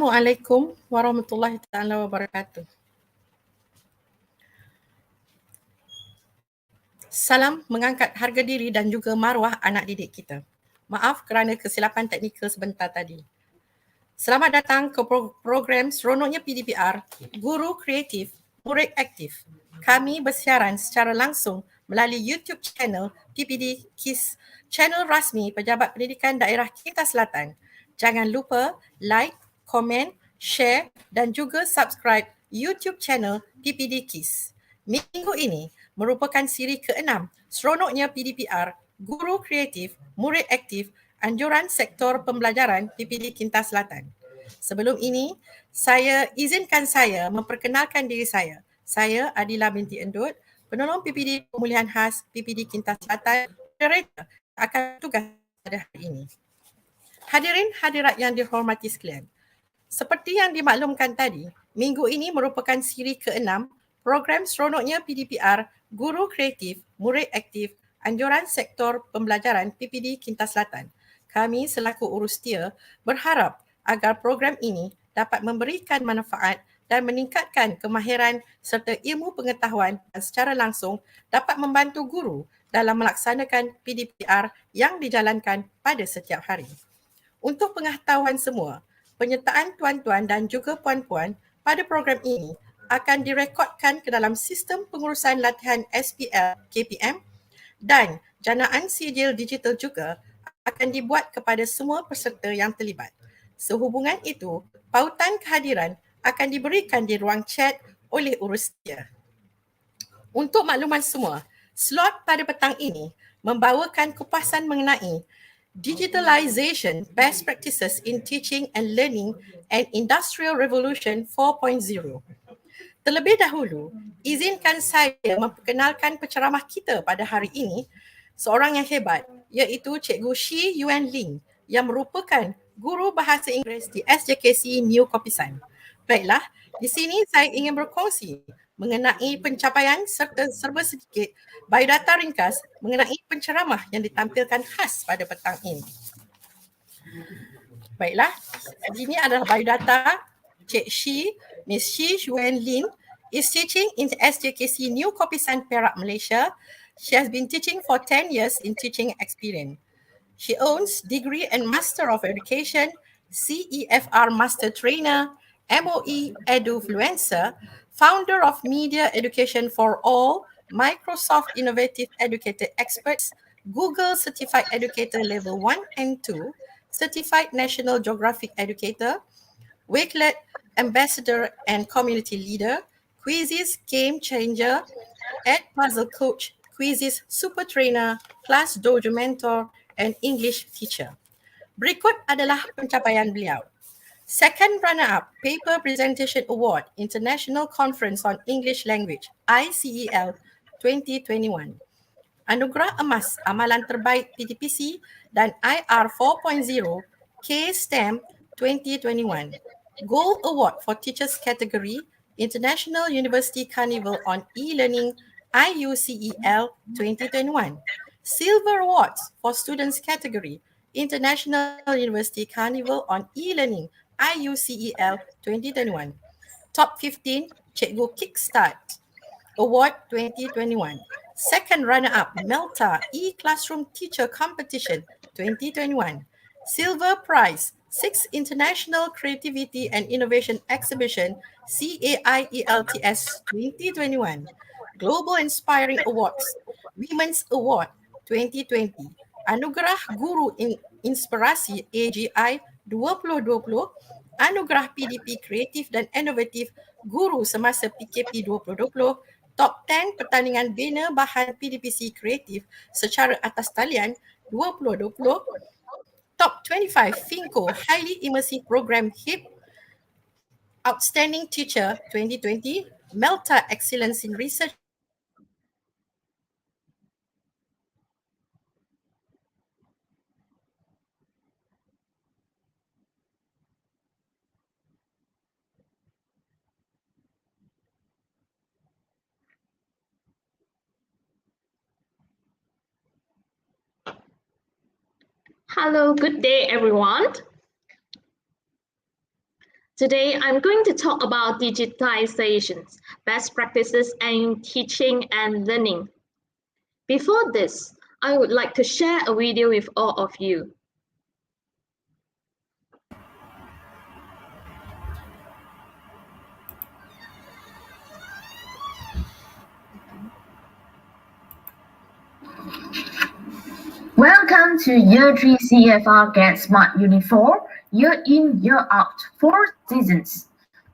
Assalamualaikum warahmatullahi taala wabarakatuh. Salam mengangkat harga diri dan juga maruah anak didik kita. Maaf kerana kesilapan teknikal sebentar tadi. Selamat datang ke program Seronoknya PdPR, Guru Kreatif, Murid Aktif. Kami bersiaran secara langsung melalui YouTube channel PPD KIS, channel rasmi Pejabat Pendidikan Daerah Kedah Selatan. Jangan lupa like, komen, share dan juga subscribe YouTube channel PPD KIS. Minggu ini merupakan siri ke-6 Seronoknya PdPR, Guru Kreatif, Murid Aktif, Anjuran Sektor Pembelajaran PPD Kedah Selatan. Sebelum ini, izinkan saya memperkenalkan diri saya. Saya Adila binti Endut, penolong PPD Pemulihan Khas PPD Kedah Selatan, moderator akan tugas pada hari ini. Hadirin hadirat yang dihormati sekalian, seperti yang dimaklumkan tadi, minggu ini merupakan siri ke-6 program Seronoknya PdPR, Guru Kreatif, Murid Aktif, Anjuran Sektor Pembelajaran PPD Kedah Selatan. Kami selaku urustia berharap agar program ini dapat memberikan manfaat dan meningkatkan kemahiran serta ilmu pengetahuan dan secara langsung dapat membantu guru dalam melaksanakan PdPR yang dijalankan pada setiap hari. Untuk pengetahuan semua, penyertaan tuan-tuan dan juga puan-puan pada program ini akan direkodkan ke dalam sistem pengurusan latihan SPL KPM dan janaan sijil digital juga akan dibuat kepada semua peserta yang terlibat. Sehubungan itu, pautan kehadiran akan diberikan di ruang chat oleh urustia. Untuk makluman semua, slot pada petang ini membawakan kupasan mengenai Digitalisation, Best Practices in Teaching and Learning and Industrial Revolution 4.0. Terlebih dahulu, izinkan saya memperkenalkan penceramah kita pada hari ini, seorang yang hebat, iaitu Cikgu Shi Yuan Ling yang merupakan guru bahasa Inggeris di SJKC New Kopisan. Baiklah, di sini saya ingin berkongsi mengenai pencapaian serta serba sedikit biodata ringkas mengenai penceramah yang ditampilkan khas pada petang ini. Baiklah, ini adalah biodata Cik Shi, Miss Shi Yuan Lin is teaching in SJKC New Kopisan, Perak, Malaysia. She has been teaching for 10 years in teaching experience. She owns Degree and Master of Education, CEFR Master Trainer, MOE Edufluencer, founder of Media Education for All, Microsoft Innovative Educator Experts, Google Certified Educator Level 1 and 2, Certified National Geographic Educator, Wakelet Ambassador and Community Leader, Quizzes Game Changer, Ed Puzzle Coach, Quizzes Super Trainer, Class Dojo Mentor, and English Teacher. Berikut adalah pencapaian beliau. Second runner-up Paper Presentation Award International Conference on English Language ICEL 2021. Anugerah Emas Amalan Terbaik PTPC dan IR 4.0 K-STEM 2021. Gold Award for Teachers Category International University Carnival on E-Learning IUCEL 2021. Silver Awards for Students Category International University Carnival on E-Learning IUCEL 2021. Top 15 Cikgu Kickstart Award 2021. Second runner-up Melta E-Classroom Teacher Competition 2021. Silver Prize 6th International Creativity and Innovation Exhibition CAIELTS 2021. Global Inspiring Awards Women's Award 2020. Anugerah Guru Inspirasi AGI 2020. Anugerah PDP Kreatif dan Inovatif Guru Semasa PKP 2020. Top 10 Pertandingan Bina Bahan PDPC Kreatif secara atas talian 2020. Top 25 FINCO Highly Immersive Program HIP Outstanding Teacher 2020. Melta Excellence in Research Hello, good day everyone. Today, I'm going to talk about digitalization, best practices in teaching and learning. Before this, I would like to share a video with all of you. Welcome to Year 3 CFR Get Smart Unit 4, Year In, Year Out, 4 seasons.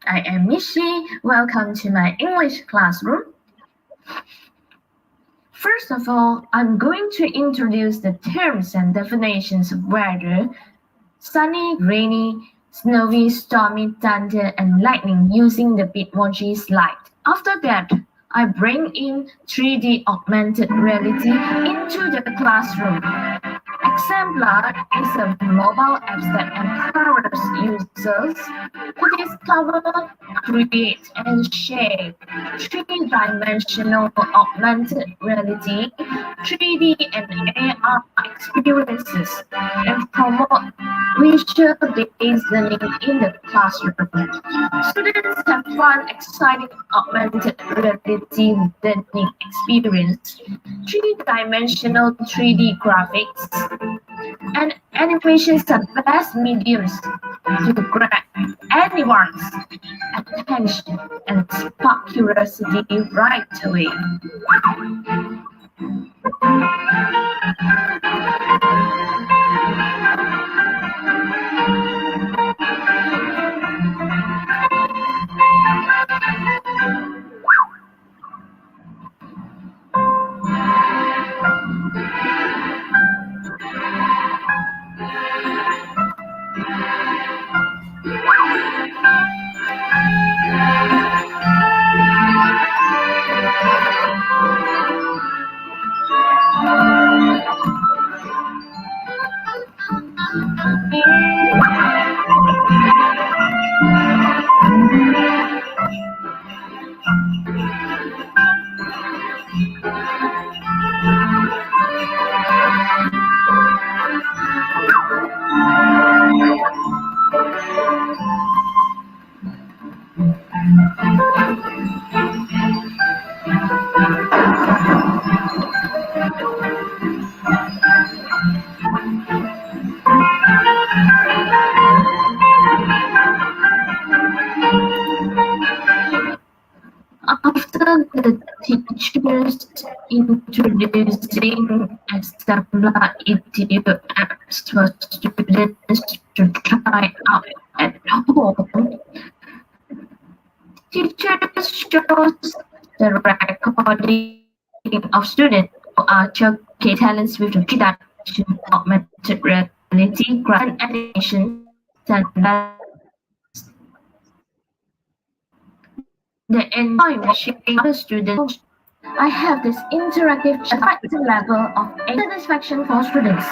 I am Mishi. Welcome to my English classroom. First of all, I'm going to introduce the terms and definitions of weather: sunny, rainy, snowy, stormy, thunder, and lightning using the Bitmoji slide. After that, I bring in 3D augmented reality into the classroom. Exemplar is a mobile app that empowers users to discover, create, and share three-dimensional augmented reality, 3D and AR experiences, and promote visual-based learning in the classroom. Students have fun, exciting augmented reality learning experience, three-dimensional 3D graphics, and animations are best mediums to grab anyone's attention and spark curiosity right away. After the teachers introducing exemplar EDU apps for students to try out at home, teachers shows the recording of students who are showcasing talents with the three-dimensional augmented reality, graphic animation, and they enjoy sharing other students. I have this interactive attractive level of satisfaction for students.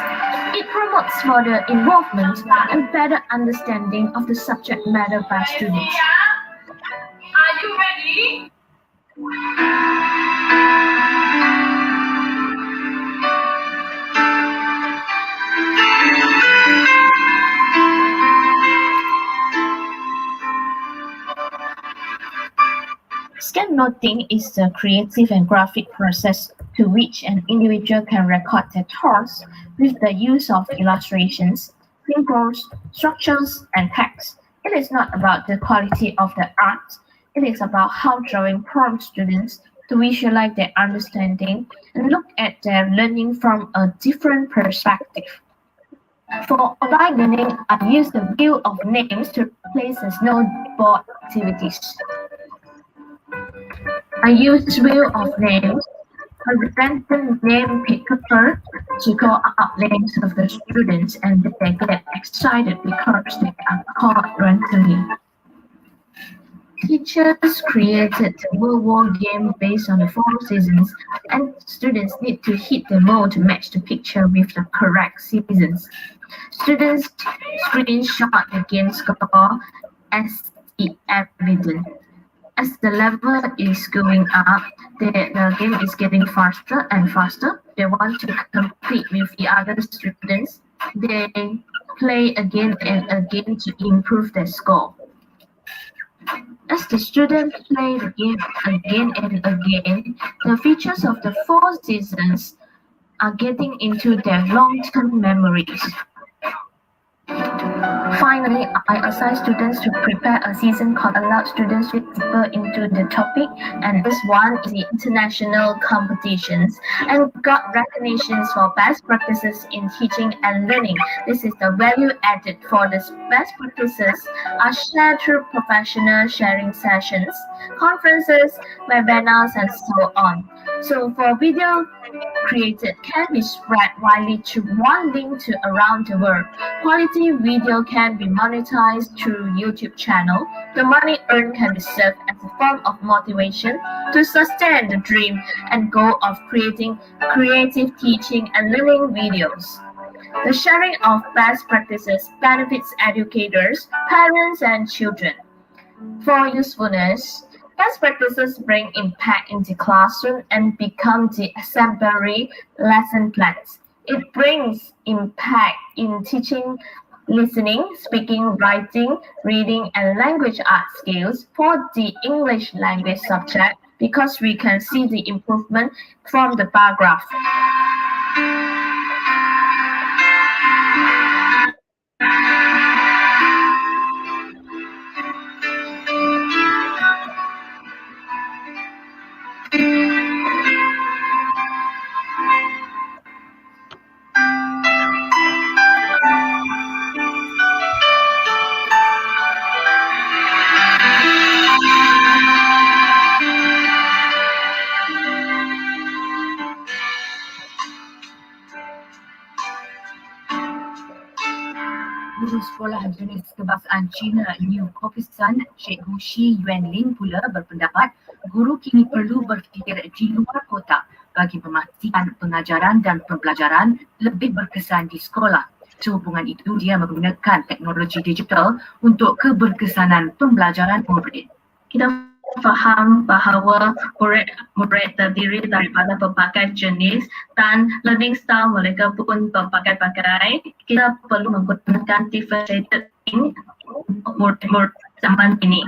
It promotes further involvement and better understanding of the subject matter by students. Are you ready? Sketchnoting is a creative and graphic process to which an individual can record their thoughts with the use of illustrations, symbols, structures, and text. It is not about the quality of the art. It is about how drawing prompts students to visualize their understanding and look at their learning from a different perspective. For online learning, I use the view of names to replace the snowboard activities. I use wheel of names, a random name picker, to call out names of the students, and they get excited because they are called randomly. Teachers created the World War game based on the 4 seasons, and students need to hit the mode to match the picture with the correct seasons. Students screenshot the game score as the evidence. As the level is going up, the game is getting faster and faster. They want to compete with the other students. They play again and again to improve their score. As the students play the game again and again, the features of the 4 seasons are getting into their long-term memories. Finally, I assign students to prepare a season called Allow Students to deeper into the topic, and this one is the international competitions and got recognitions for best practices in teaching and learning. This is the value added for the best practices are shared through professional sharing sessions, conferences, webinars, and so on. So for video created can be spread widely to one link to around the world. Quality video can be monetized through YouTube channel. The money earned can be served as a form of motivation to sustain the dream and goal of creating creative teaching and learning videos. The sharing of best practices benefits educators, parents, and children. For usefulness, best practices bring impact in the classroom and become the exemplary lesson plans. It brings impact in teaching, listening, speaking, writing, reading, and language art skills for the English language subject because we can see the improvement from the bar graph. Guru Sekolah Jenis Kebahasaan Cina New Kopisan, Cikgu Shi Yuanling pula berpendapat guru kini perlu berfikir di luar kotak bagi memastikan pengajaran dan pembelajaran lebih berkesan di sekolah. Sehubungan itu, dia menggunakan teknologi digital untuk keberkesanan pembelajaran murid. Kita faham bahawa murid terdiri daripada berbagai jenis dan learning style mereka pun berbagai-bagai. Kita perlu menggunakan differentiated learning untuk murid-murid zaman ini.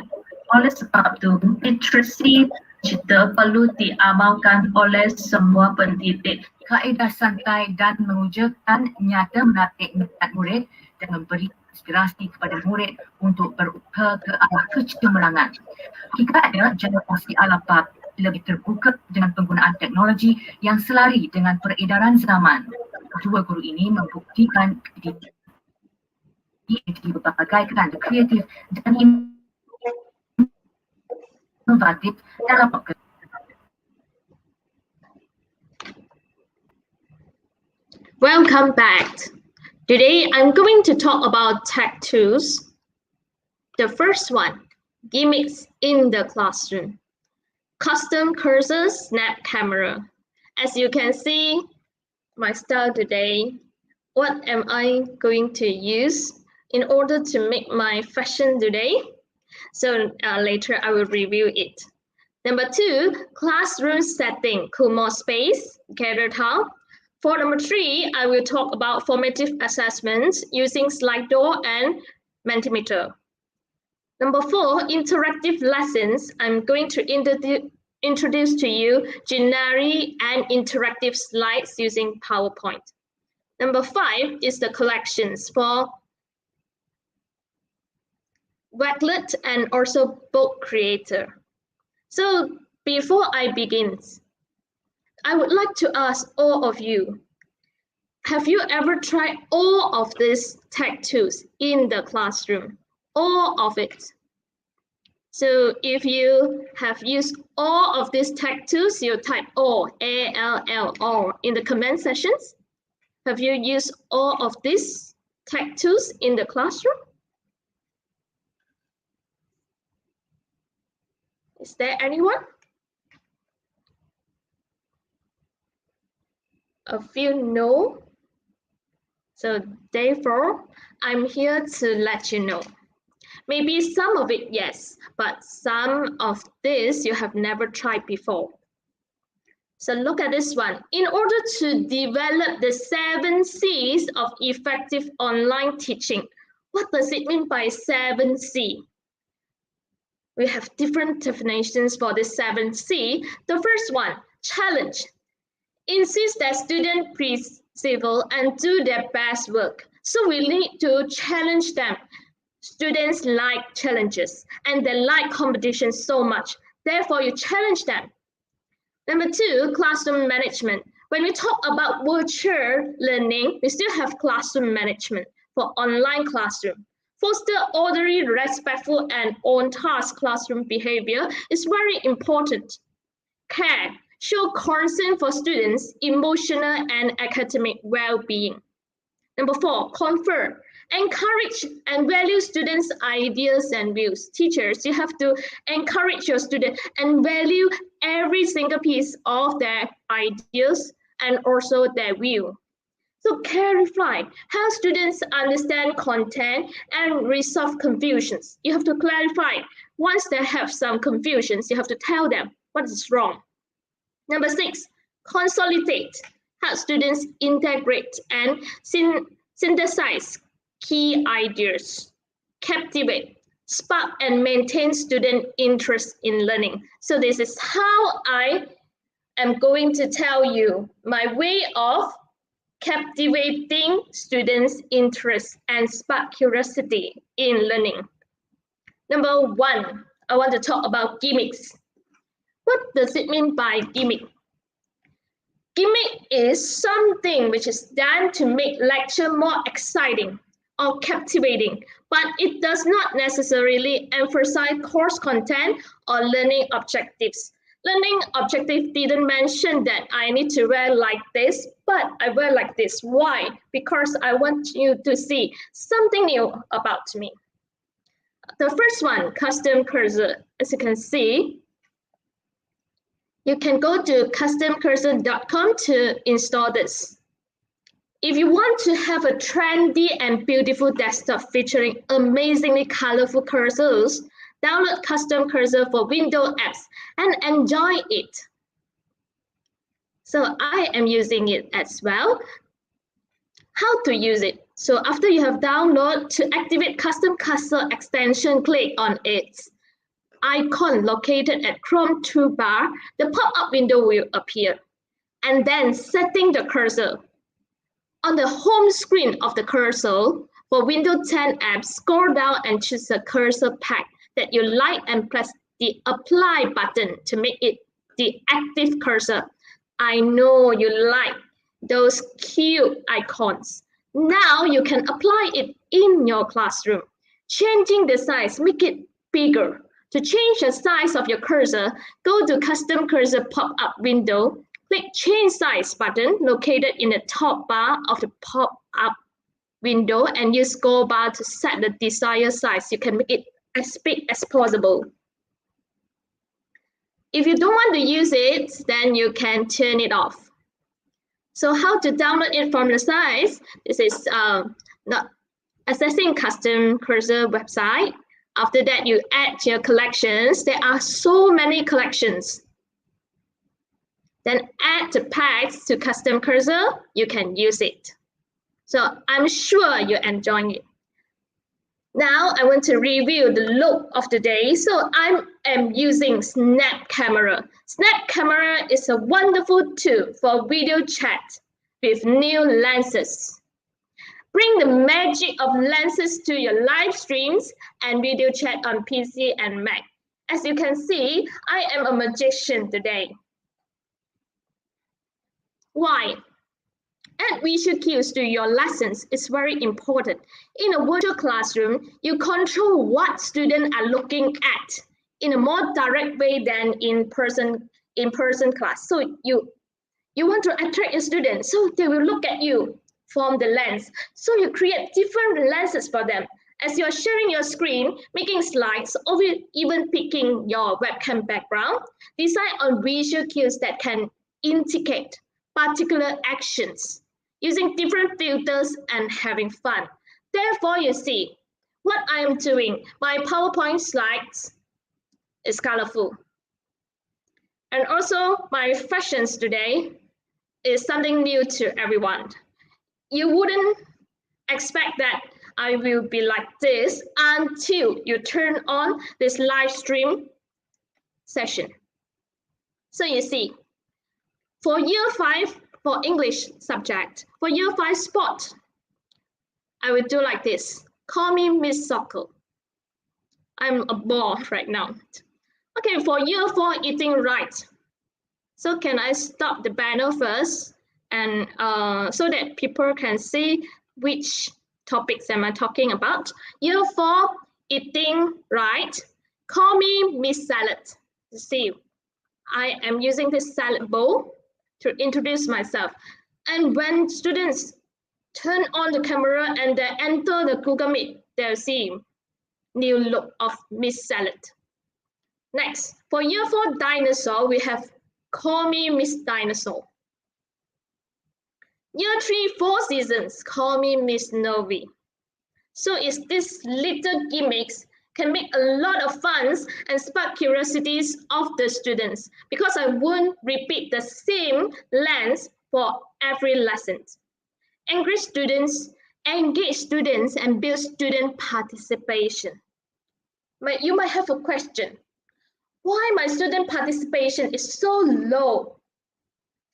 Oleh sebab itu, literasi digital perlu diamalkan oleh semua pendidik. Kaedah santai dan mewujudkan nyata menarik minat murid dan memberi inspirasi kepada murid untuk berusaha ke arah kecemerlangan. Hakikatnya, generasi A8 lebih terbuka dengan penggunaan teknologi yang selari dengan peredaran zaman. Kedua guru ini membuktikan di berbagai kerana kreatif dan inovatif dalam pekerjaan. Welcome back. Today I'm going to talk about tech tools. The first one, gimmicks in the classroom. Custom cursor snap camera. As you can see, my style today, what am I going to use in order to make my fashion today? So later I will review it. Number 2, classroom setting, Kumo space, gather time. For number 3, I will talk about formative assessments using Slido and Mentimeter. Number 4, interactive lessons. I'm going to introduce to you generic and interactive slides using PowerPoint. Number 5 is the collections for Wakelet and also book creator. So before I begin, I would like to ask all of you, have you ever tried all of these tech tools in the classroom? All of it. So if you have used all of these tech tools, you type all, A-L-L, all in the comment sections. Have you used all of these tech tools in the classroom? Is there anyone? A few no. So therefore, I'm here to let you know. Maybe some of it, yes, but some of this you have never tried before. So look at this one. In order to develop the 7 C's of effective online teaching, what does it mean by 7 C? We have different definitions for this 7C. The first one, challenge. Insist that students persevere and do their best work. So we need to challenge them. Students like challenges and they like competition so much. Therefore, you challenge them. Number 2, classroom management. When we talk about virtual learning, we still have classroom management for online classroom. Foster orderly, respectful, and on-task classroom behavior is very important. Care. Show concern for students' emotional and academic well-being. Number 4, confer. Encourage and value students' ideas and views. Teachers, you have to encourage your students and value every single piece of their ideas and also their view. So clarify, help students understand content and resolve confusions. You have to clarify. Once they have some confusions, you have to tell them what is wrong. Number 6, consolidate. Help students integrate and synthesize key ideas. Captivate, spark and maintain student interest in learning. So this is how I am going to tell you my way of captivating students' interest and spark curiosity in learning. Number 1, I want to talk about gimmicks. What does it mean by gimmick? Gimmick is something which is done to make lecture more exciting or captivating, but it does not necessarily emphasize course content or learning objectives. Learning objective didn't mention that I need to wear like this, but I wear like this. Why? Because I want you to see something new about me. The first one, custom cursor. As you can see, you can go to customcursor.com to install this. If you want to have a trendy and beautiful desktop featuring amazingly colorful cursors, download Custom Cursor for Windows apps and enjoy it. So I am using it as well. How to use it? So after you have downloaded, to activate Custom Cursor extension, click on its icon located at Chrome toolbar. The pop-up window will appear. And then setting the cursor. On the home screen of the cursor, for Windows 10 apps, scroll down and choose the cursor pack that you like and press the apply button to make it the active cursor. I know you like those cute icons. Now you can apply it in your classroom. Changing the size, make it bigger. To change the size of your cursor, go to Custom Cursor pop-up window. Click Change Size button located in the top bar of the pop-up window and use scroll bar to set the desired size. You can make it as big as possible. If you don't want to use it, then you can turn it off. So how to download it from the site? This is the Accessing Custom Cursor website. After that, you add your collections. There are so many collections. Then add the packs to Custom Cursor. You can use it. So I'm sure you're enjoying it. Now I want to review the look of the day. So I am using Snap Camera. Snap Camera is a wonderful tool for video chat with new lenses. Bring the magic of lenses to your live streams and video chat on PC and Mac. As you can see, I am a magician today. Why? Add visual cues to your lessons is very important. In a virtual classroom, you control what students are looking at in a more direct way than in-person class. So you want to attract your students, so they will look at you from the lens. So you create different lenses for them. As you're sharing your screen, making slides, or even picking your webcam background, decide on visual cues that can indicate particular actions, using different filters and having fun. Therefore, you see what I am doing. My PowerPoint slides is colorful. And also my fashions today is something new to everyone. You wouldn't expect that I will be like this until you turn on this live stream session. So you see, for year 5, for English subject, for year 5 sport, I will do like this. Call me Miss Soccer. I'm a ball right now. Okay, for year 4, eating right. So can I stop the banner first, and so that people can see which topics am I talking about? Year 4, eating right. Call me Miss Salad. See, I am using this salad bowl to introduce myself. And when students turn on the camera and they enter the Google Meet, they'll see new look of Miss Salad. Next, for year 4 dinosaur, we have Call me Miss Dinosaur. Year 3 4 seasons, Call me Miss Novi. So it's this little gimmicks can make a lot of fun and spark curiosities of the students, because I won't repeat the same length for every lesson. Engage students, and build student participation. But you might have a question. Why my student participation is so low?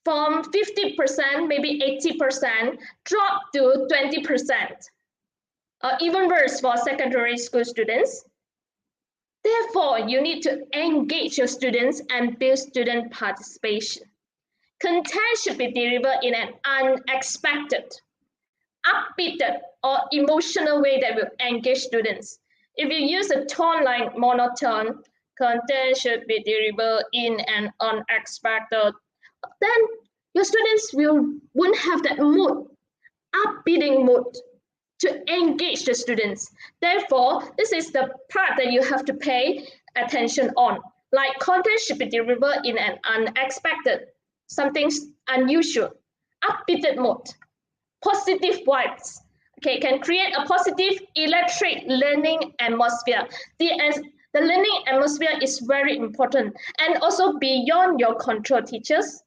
From 50%, maybe 80%, drop to 20%. Even worse for secondary school students. Therefore, you need to engage your students and build student participation. Content should be delivered in an unexpected, upbeat, or emotional way that will engage students. If you use a tone like monotone, content should be delivered in an unexpected, then your students won't have that mood, upbeating mood to engage the students. Therefore, this is the part that you have to pay attention on. Like content should be delivered in an unexpected, something unusual, upbeat mode, positive vibes. Okay, can create a positive electric learning atmosphere. The learning atmosphere is very important and also beyond your control, teachers.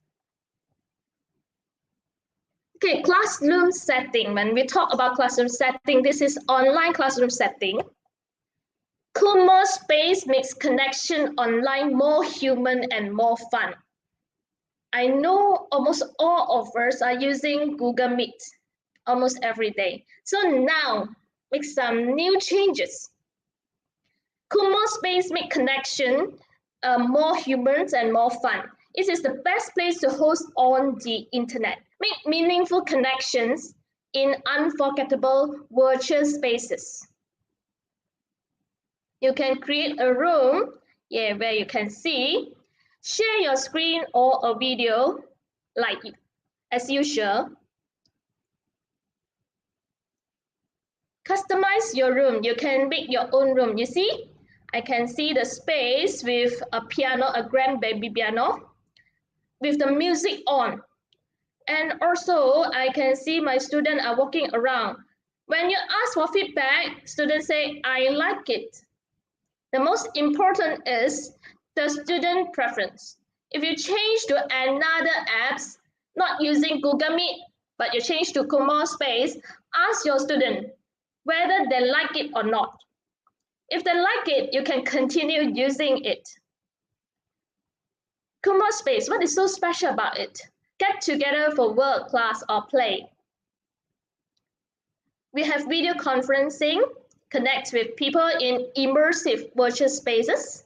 Okay, classroom setting. When we talk about classroom setting, this is online classroom setting. Kumo space makes connection online more human and more fun. I know almost all of us are using Google Meet almost every day. So now, make some new changes. Kumo space make connection more humans and more fun. It is the best place to host on the internet. Make meaningful connections in unforgettable virtual spaces. You can create a room where you can see, share your screen or a video like as usual. Customize your room. You can make your own room. You see, I can see the space with a piano, a grand baby piano, with the music on. And also, I can see my students are walking around. When you ask for feedback, students say, I like it. The most important is the student preference. If you change to another apps, not using Google Meet, but you change to Kumo Space, ask your student whether they like it or not. If they like it, you can continue using it. Kumo Space, what is so special about it? Get together for work, class, or play. We have video conferencing, connect with people in immersive virtual spaces.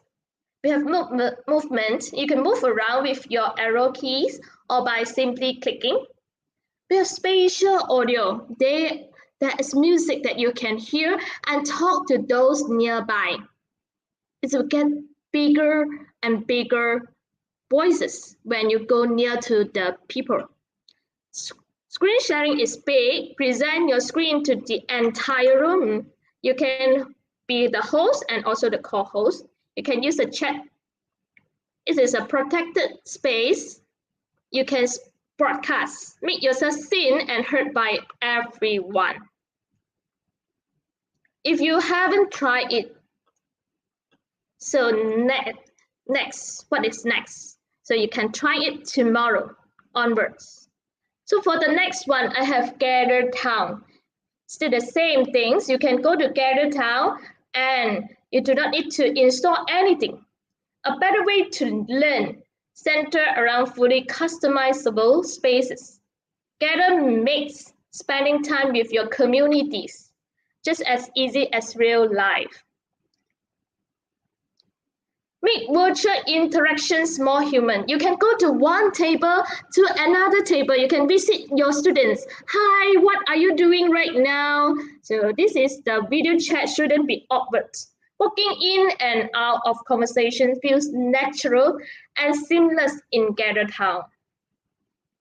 We have movement. You can move around with your arrow keys or by simply clicking. We have spatial audio. There is music that you can hear and talk to those nearby. It will get bigger and bigger voices when you go near to the people. Screen sharing is big. Present your screen to the entire room. You can be the host and also the co-host. You can use a chat. It is a protected space. You can broadcast, make yourself seen and heard by everyone. If you haven't tried it, so next, what is next? So you can try it tomorrow onwards. So for the next one, I have gathered town. Still the same things. You can go to Gather Town and you do not need to install anything. A better way to learn center around fully customizable spaces. Gather makes spending time with your communities just as easy as real life. Make virtual interactions more human. You can go to one table to another table. You can visit your students. Hi, what are you doing right now? So this is the video chat shouldn't be awkward. Walking in and out of conversation feels natural and seamless in Gather Town.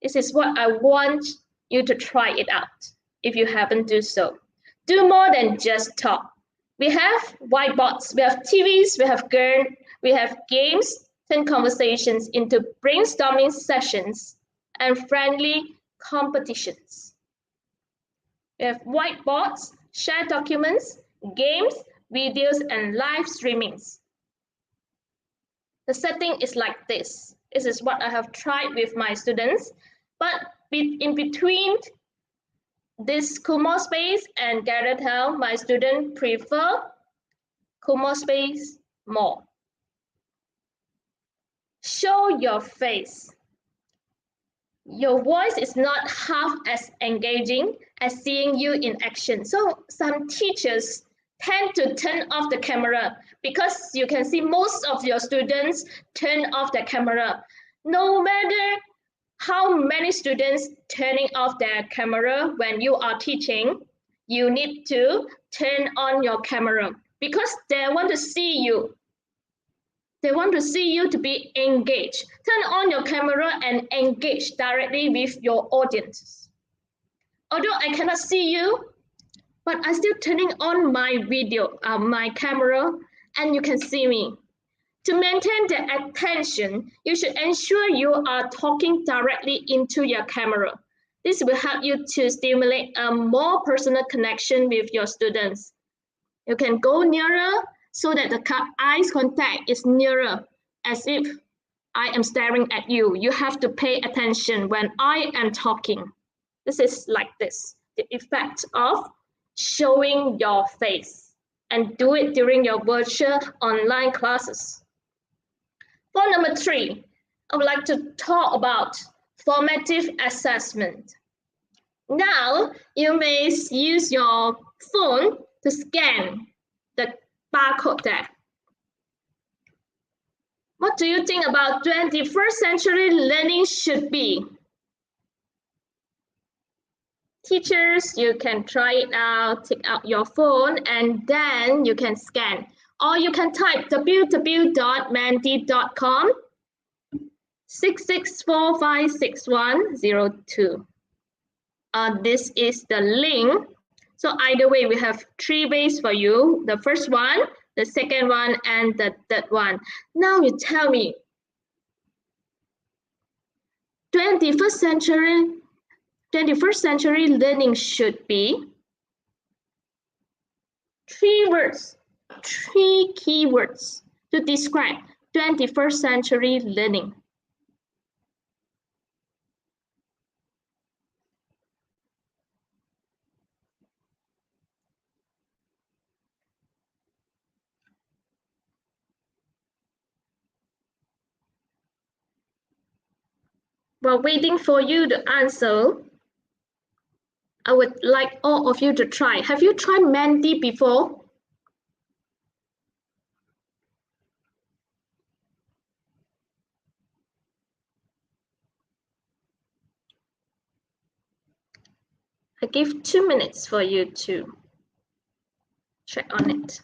This is what I want you to try it out if you haven't done so. Do more than just talk. We have whiteboards, we have TVs, we have games, turn conversations into brainstorming sessions and friendly competitions. We have whiteboards, shared documents, games, videos, and live streamings. The setting is like this. This is what I have tried with my students, but in between this Kumo space and Gather Town, my students prefer Kumo space more. Show your face. Your voice is not half as engaging as seeing you in action. So some teachers tend to turn off the camera because you can see most of your students turn off the camera. No matter how many students turning off their camera when you are teaching, you need to turn on your camera because they want to see you. They want to see you to be engaged. Turn on your camera and engage directly with your audience. Although I cannot see you, but I'm still turning on my video, my camera, and you can see me. To maintain the attention, you should ensure you are talking directly into your camera. This will help you to stimulate a more personal connection with your students. You can go nearer so that the eye contact is nearer, as if I am staring at you. You have to pay attention when I am talking. This is like this, the effect of showing your face, and do it during your virtual online classes. For number 3, I would like to talk about formative assessment. Now, you may use your phone to scan the barcode there. What do you think about 21st century learning should be? Teachers, you can try it out, take out your phone, and then you can scan. Or you can type www.menti.com 66456102. This is the link. So either way, we have 3 ways for you. The first one, the second one, and the third one. Now you tell me, 21st century learning should be 3 words, 3 keywords to describe 21st century learning. While waiting for you to answer, I would like all of you to try. Have you tried Menti before? I give 2 minutes for you to check on it.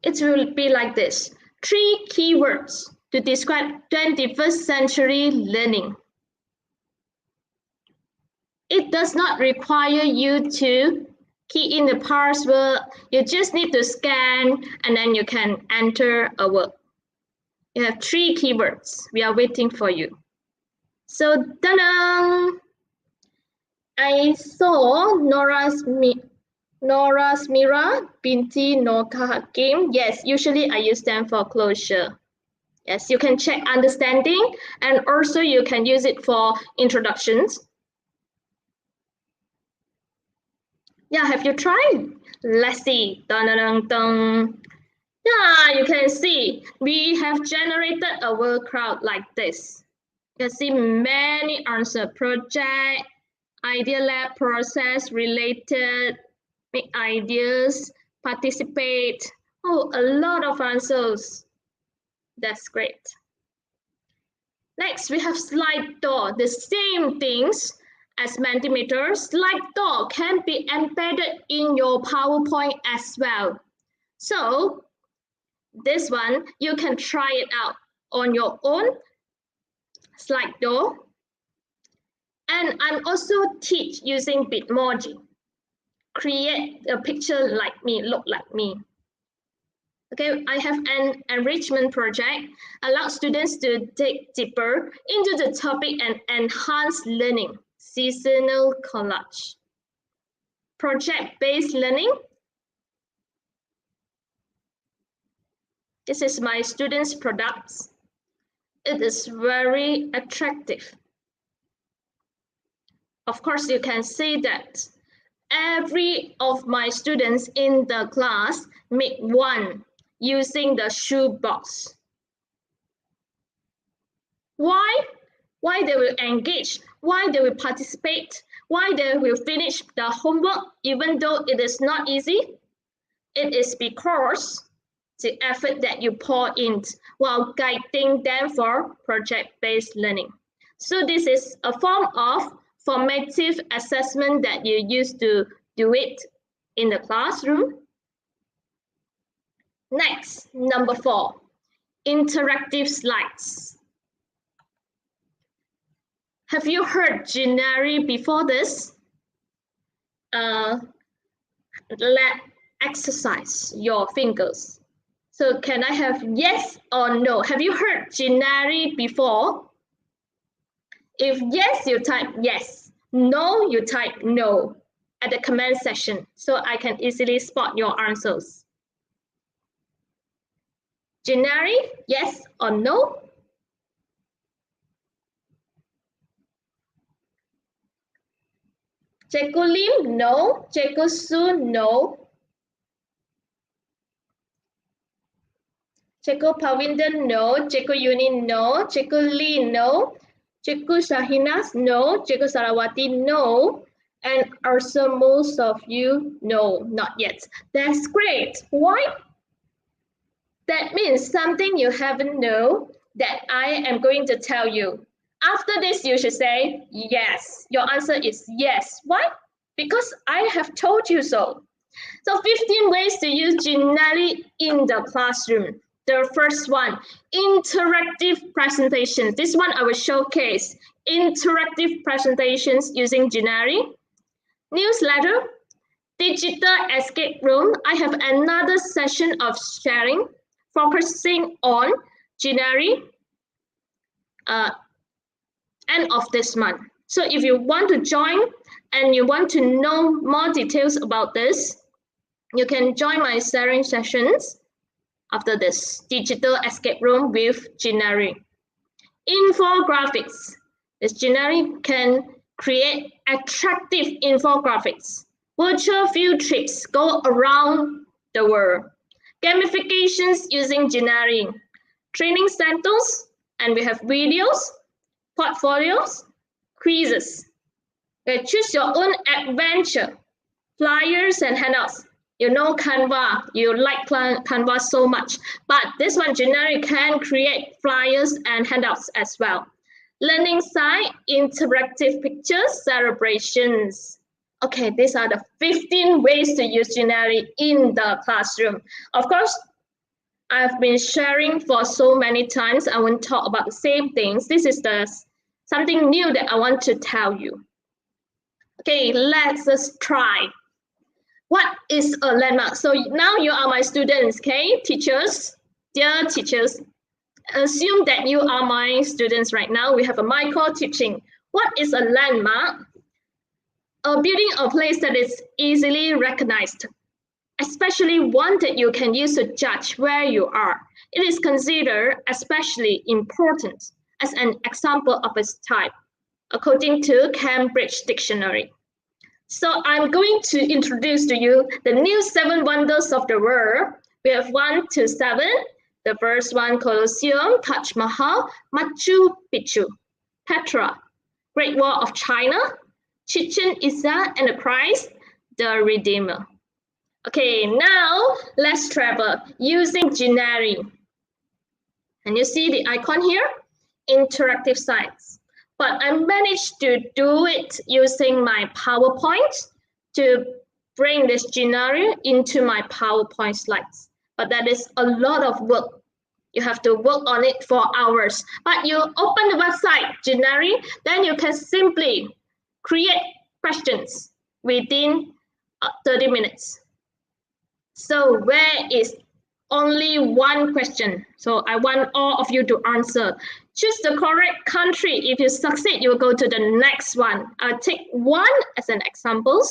It will be like this. 3 keywords to describe 21st century learning. It does not require you to key in the password. You just need to scan and then you can enter a word. You have 3 keywords. We are waiting for you. So, ta-da! I saw Nora's Mira Binti Noka Hakim. Yes, usually I use them for closure. Yes, you can check understanding, and also you can use it for introductions. Yeah, have you tried? Let's see. Dun, dun, dun, dun. Yeah, you can see we have generated a word cloud like this. You can see many answers: project, idea lab, process, related, make ideas, participate. Oh, a lot of answers. That's great. Next, we have slide door. The same things as Mentimeter. Slide door can be embedded in your PowerPoint as well. So this one, you can try it out on your own. Slide door. And I'm also teach using Bitmoji. Create a picture like me, look like me. Okay, I have an enrichment project, allow students to dig deeper into the topic and enhance learning. Seasonal collage. Project-based learning. This is my students' products. It is very attractive. Of course, you can see that every of my students in the class make one using the shoebox. Why? Why they will engage, why they will participate, why they will finish the homework even though it is not easy? It is because the effort that you pour in while guiding them for project-based learning. So this is a form of formative assessment that you use to do it in the classroom. Next, number 4, interactive slides. Have you heard Jinari before this? Let exercise your fingers. So can I have yes or no? Have you heard Jinari before? If yes, you type yes. No, you type no at the comment section so I can easily spot your answers. Jinari, yes or no? Cheku Lim, no. Cheku Su, no. Cheku Pawinder, no. Cheku Yuni, no. Cheku Lee, no. Cheku Shahinas, no. Cheku Sarawati, no. And also most of you, no, not yet. That's great. Why? That means something you haven't known that I am going to tell you. After this, you should say yes. Your answer is yes. Why? Because I have told you so. So 15 ways to use Jinari in the classroom. The first one, interactive presentations. This one I will showcase. Interactive presentations using Jinari. Newsletter, digital escape room. I have another session of sharing, focusing on Jinari end of this month. So if you want to join and you want to know more details about this, you can join my sharing sessions after this digital escape room with Jinari. Infographics. This Jinari can create attractive infographics. Virtual field trips go around the world. Gamifications using Jinari. Training centers, and we have videos, portfolios, quizzes. Choose your own adventure. Flyers and handouts. You know Canva, you like Canva so much, but this one Jinari can create flyers and handouts as well. Learning site, interactive pictures, celebrations. Okay, these are the 15 ways to use Jinari in the classroom. Of course, I've been sharing for so many times. I won't talk about the same things. This is something new that I want to tell you. Okay, let's just try. What is a landmark? So now you are my students, okay? Teachers, dear teachers, assume that you are my students right now. We have a micro teaching. What is a landmark? A building or place that is easily recognized, especially one that you can use to judge where you are. It is considered especially important as an example of its type, according to Cambridge Dictionary. So I'm going to introduce to you the new 7 wonders of the world. We have 1 to 7. The first one, Colosseum, Taj Mahal, Machu Picchu, Petra, Great Wall of China, Chichen Itza, and the Christ, the Redeemer. Okay, now let's travel using Ginari. And you see the icon here? Interactive science. But I managed to do it using my PowerPoint to bring this Ginari into my PowerPoint slides. But that is a lot of work. You have to work on it for hours. But you open the website, Ginari, then you can simply create questions within 30 minutes. So where is only one question? So I want all of you to answer. Choose the correct country. If you succeed, you will go to the next one. I'll take one as an example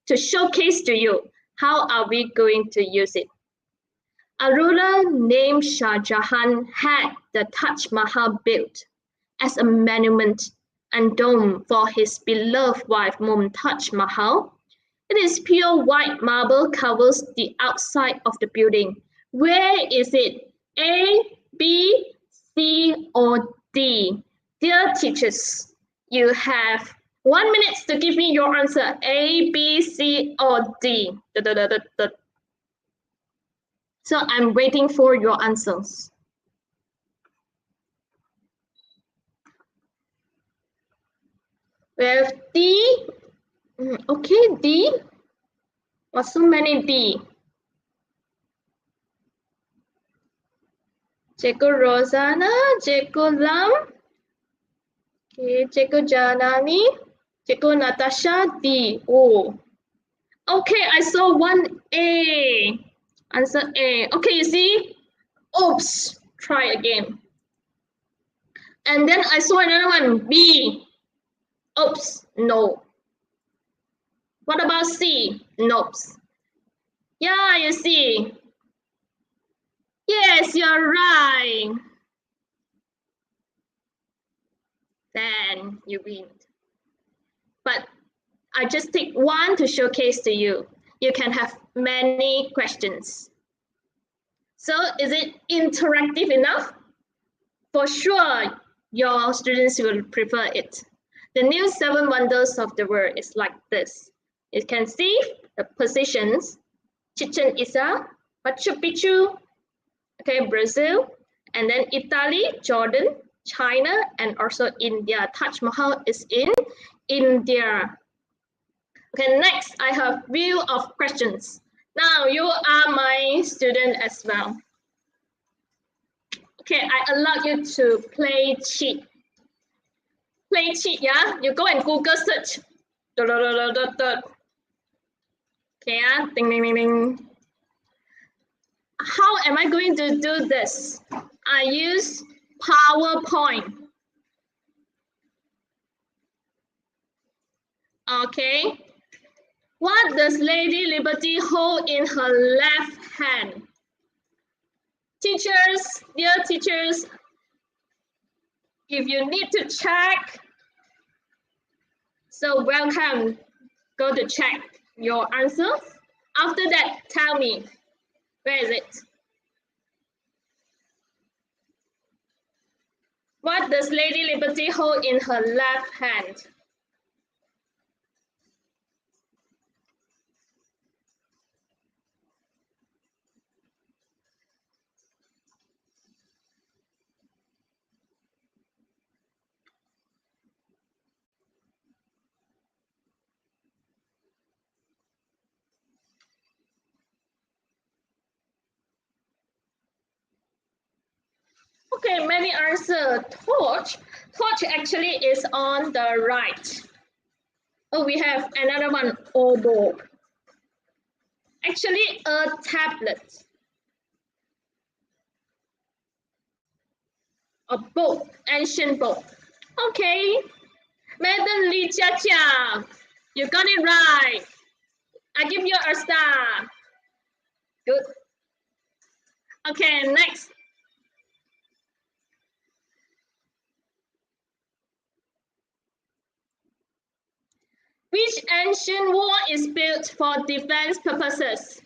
to showcase to you how are we going to use it. A ruler named Shah Jahan had the Taj Mahal built as a monument and dome for his beloved wife Mumtaz Mahal. It is pure white marble covers the outside of the building. Where is it? A, B, C, or D? Dear teachers, you have 1 minute to give me your answer. A, B, C, or D. So I'm waiting for your answers. We have D. Okay, D. What's so many D? Ceko Rosana, Ceko Lam, okay, Ceko Janani, Ceko Natasha, D. Oh, okay, I saw one A. Answer A. Okay, you see? Oops, try again. And then I saw another one, B. Oops, no. What about C? Nope. Yeah, you see. Yes, you're right. Then you win. But I just take one to showcase to you. You can have many questions. So is it interactive enough? For sure, your students will prefer it. The new 7 wonders of the world is like this. You can see the positions: Chichen Itza, Machu Picchu, okay, Brazil, and then Italy, Jordan, China, and also India. Taj Mahal is in India. Okay, next I have view of questions. Now you are my student as well. Okay, I allow you to play cheat. Play cheat, yeah? You go and Google search. Okay, yeah? Ding, ding, ding, ding. How am I going to do this? I use PowerPoint. Okay. What does Lady Liberty hold in her left hand? Teachers, dear teachers, if you need to check, so welcome. Go to check your answers. After that, tell me, where is it? What does Lady Liberty hold in her left hand? Okay, many answer. Torch. Torch actually is on the right. Oh, we have another one, oboe. Actually, a tablet. A book, ancient book. Okay. Madam Li Jia Jia. You got it right. I give you a star. Good. Okay, next. Which ancient wall is built for defense purposes?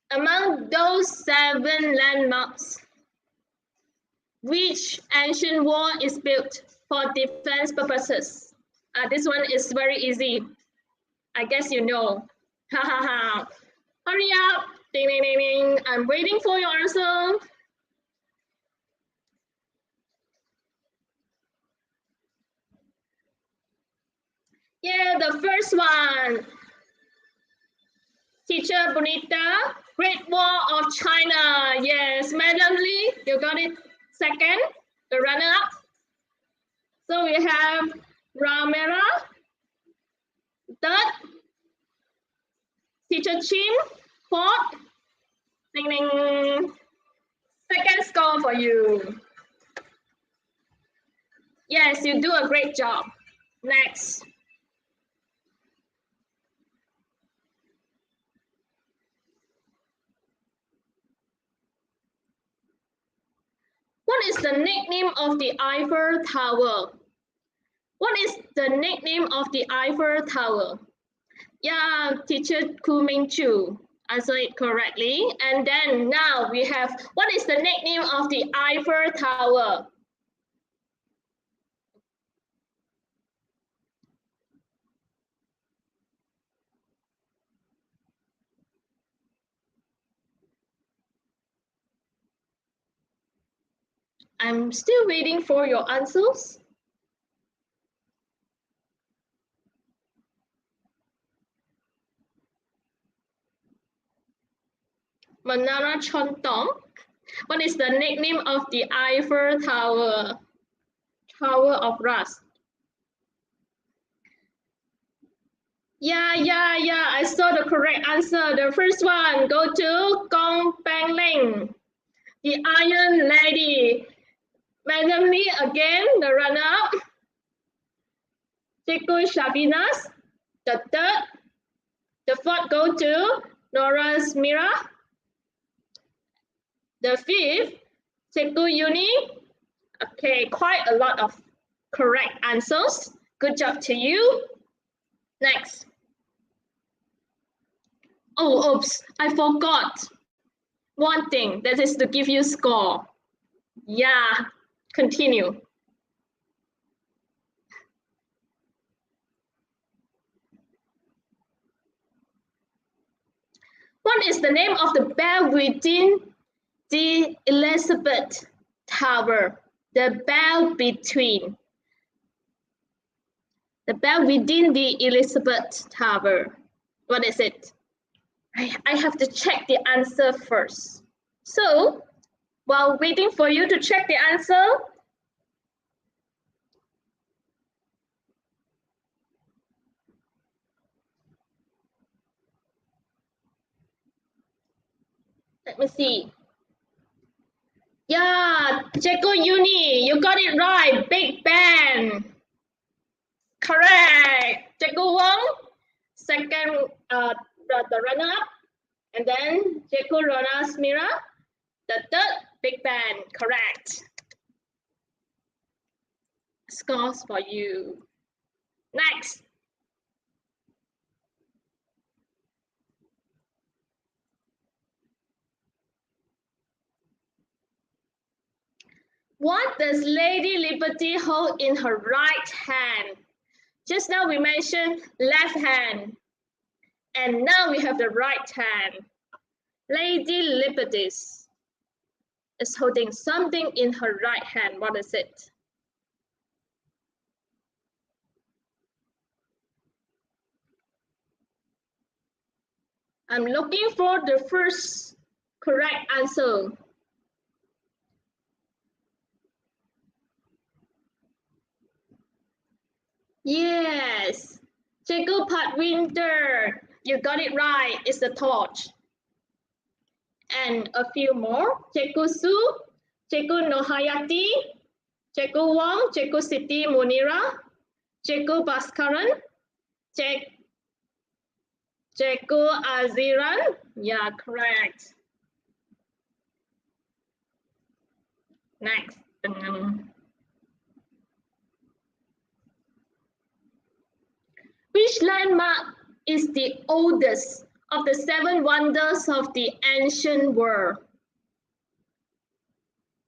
Among those 7 landmarks, which ancient wall is built for defense purposes? This one is very easy. I guess you know. Ha ha ha. Hurry up. Ding, ding, ding, ding. I'm waiting for your answer. Yeah, the first one. Teacher Bonita, Great Wall of China. Yes, Madam Lee, you got it. Second, the runner-up. So we have Ramera. Third, Teacher Chin. Fourth, ding ding. Second score for you. Yes, you do a great job. Next. What is the nickname of the Eiffel Tower? What is the nickname of the Eiffel Tower? Yeah, teacher Ku Ming Chu answered it correctly. And then now we have, what is the nickname of the Eiffel Tower? I'm still waiting for your answers. Manara Chontong. What is the nickname of the Eiffel Tower? Tower of Rust. Yeah, I saw the correct answer. The first one, go to Gong Bang Ling, the Iron Lady. Madam Lee again, the runner-up. Chiku Shabinas, the third. The fourth go to Nora's Mira. The fifth, Chiku Uni. Okay, quite a lot of correct answers. Good job to you. Next. Oh, oops, I forgot one thing. That is to give you score. Yeah, continue. What is the name of the bell within the Elizabeth Tower? The bell between. The bell within the Elizabeth Tower. What is it? I have to check the answer first. So, while waiting for you to check the answer, let me see. Yeah, Jeko Uni, you got it right. Big Ben. Correct. Jeko Wong, second, the runner-up. And then Jeko Ronas Mira, the third, Big Ben. Correct. Scores for you. Next. What does Lady Liberty hold in her right hand? Just now we mentioned left hand. And now we have the right hand. Lady Liberty is holding something in her right hand. What is it? I'm looking for the first correct answer. Yes, Jacob Winter, you got it right. It's the torch. And a few more. Jeku Su, Jeku Nohayati, Jeku Wong, Jeku Siti Munira, Jeko Baskaran, Jeko Aziran. Yeah, correct. Next. Which landmark is the oldest of the 7 wonders of the ancient world?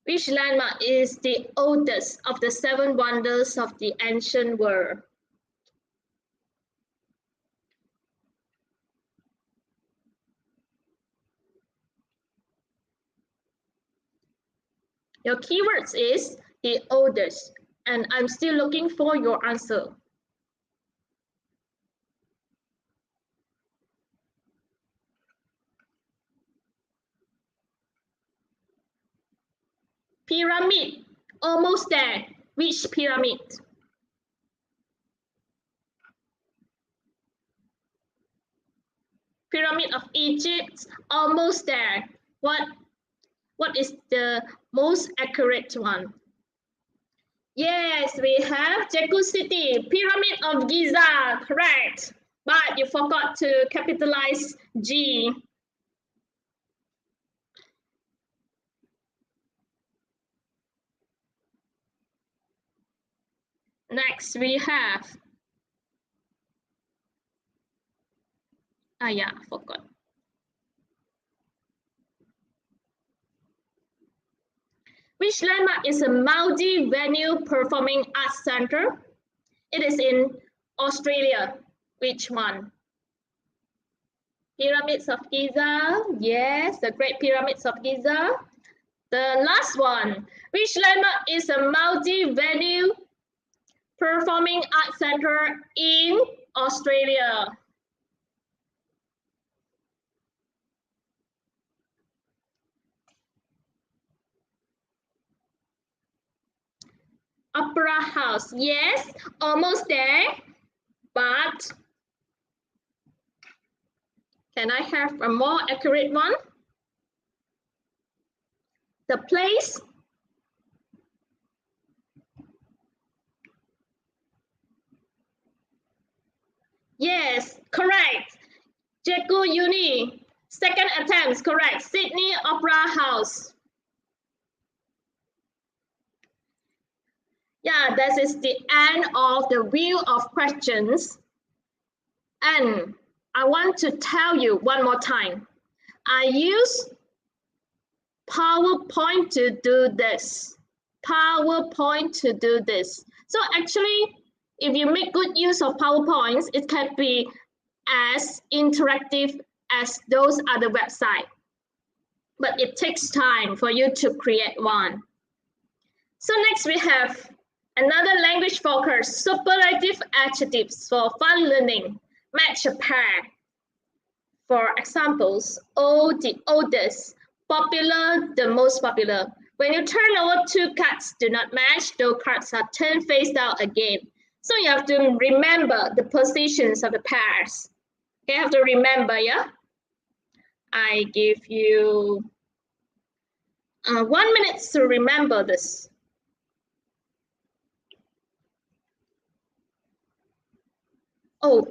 Which landmark is the oldest of the 7 wonders of the ancient world? Your keywords is the oldest, and I'm still looking for your answer. Pyramid, almost there. Which pyramid? Pyramid of Egypt, almost there. What is the most accurate one? Yes, we have Jeku City, Pyramid of Giza, correct. But you forgot to capitalize G. Next, we have, yeah, forgot. Which landmark is a multi-venue performing arts center? It is in Australia. Which one? Pyramids of Giza. Yes, the Great Pyramids of Giza. The last one. Which landmark is a multi-venue performing arts center in Australia? Opera House. Yes, almost there, but can I have a more accurate one? The place? Yes, correct. Jeku Uni. Second attempt, correct. Sydney Opera House. Yeah, this is the end of the wheel of questions. And I want to tell you one more time. I use PowerPoint to do this. PowerPoint to do this. So actually, if you make good use of PowerPoints, it can be as interactive as those other websites. But it takes time for you to create one. So next we have another language focus, superlative adjectives for fun learning. Match a pair. For examples, old, the oldest, popular, the most popular. When you turn over 2 cards do not match, those cards are turned face down again. So you have to remember the positions of the pairs. You have to remember, yeah? I give you 1 minute to remember this. Oh,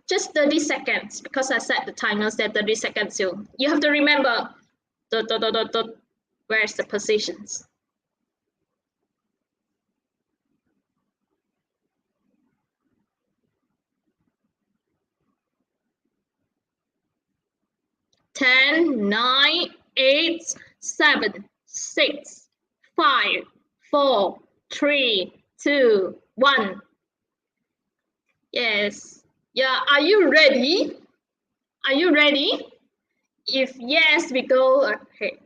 just 30 seconds, because I set the timer at 30 seconds too. You have to remember where's the positions. Ten, 9, 8, 7, 6, 5, 4, 3, 2, 1. Yes. Yeah, are you ready? Are you ready? If yes, we go ahead.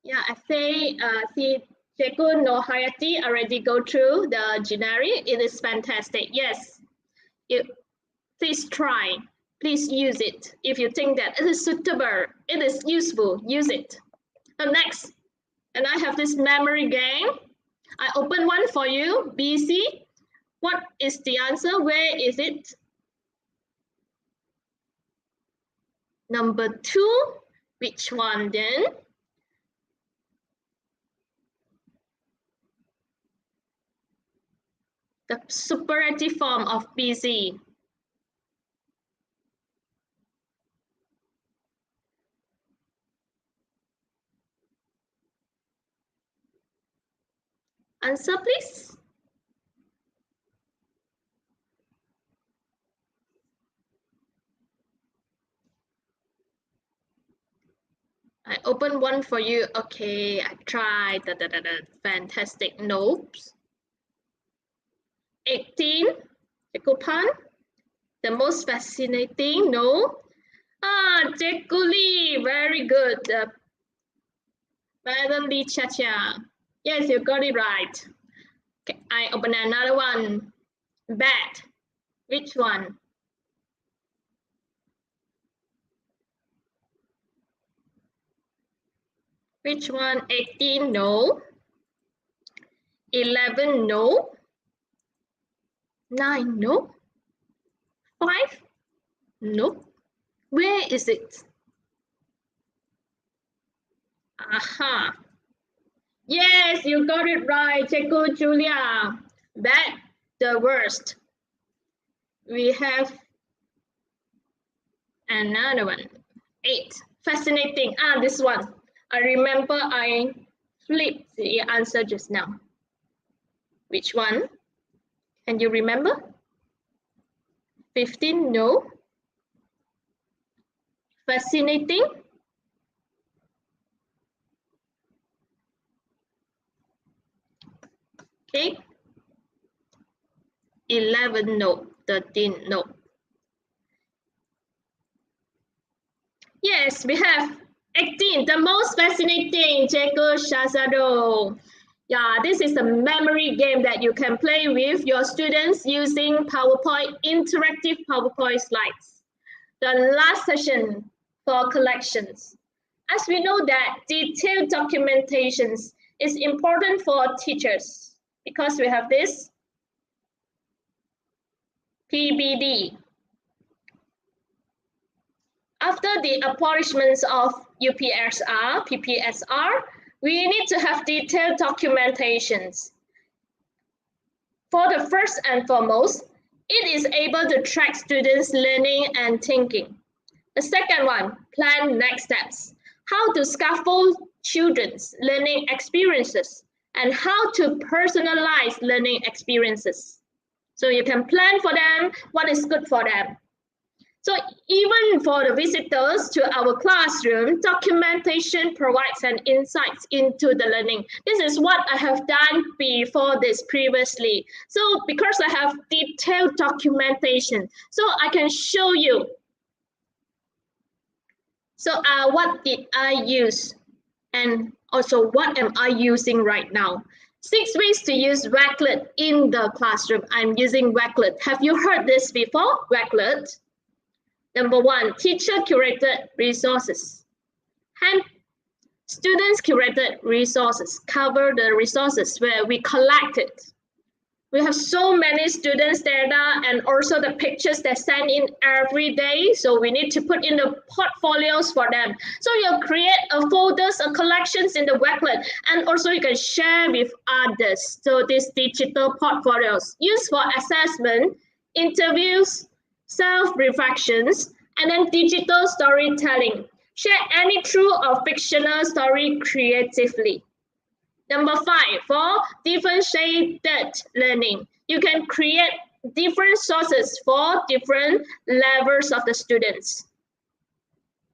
Yeah, I say, see, Jeku no Hayati already go through the generic. It is fantastic. Yes. Please try. Please use it. If you think that it is suitable, it is useful, use it. So next, and I have this memory game. I open one for you, BC. What is the answer? Where is it? Number 2. Which one then? The superlative form of busy. Answer, please. I open one for you. Okay, I tried. Fantastic. Nope. 18. Jacopan. The most fascinating. No. Jekuli. Very good. Madam Lee Chacha. Yes, you got it right. Okay, I open another one. Bad. Which one? Which one? 18, no. 11, no. 9, no. 5, no. Where is it? Aha. Yes, you got it right, Checo Julia. Bad, the worst. We have another one. 8. Fascinating. This one. I remember I flipped the answer just now. Which one? Can you remember? 15, no. Fascinating. Okay. 11, no. 13, no. Yes, we have 18, the most fascinating, Jacob Shazado. Yeah, this is a memory game that you can play with your students using PowerPoint, interactive PowerPoint slides. The last session for collections. As we know that detailed documentations is important for teachers because we have this PBD. After the abolishment of UPSR, PPSR, we need to have detailed documentations. For the first and foremost, it is able to track students' learning and thinking. The second one, plan next steps. How to scaffold children's learning experiences and how to personalize learning experiences. So you can plan for them what is good for them. So even for the visitors to our classroom, documentation provides an insight into the learning. This is what I have done before this previously. So because I have detailed documentation, so I can show you. So what did I use? And also what am I using right now? 6 ways to use Wakelet in the classroom. I'm using Wakelet. Have you heard this before, Wakelet? Number 1, teacher-curated resources. And students curated resources, cover the resources where we collected. We have so many students' data and also the pictures that send in every day. So we need to put in the portfolios for them. So you'll create a folders or collections in the Wakelet, and also you can share with others. So these digital portfolios used for assessment, interviews, self-reflections, and then digital storytelling. Share any true or fictional story creatively. Number 5, for differentiated learning. You can create different sources for different levels of the students.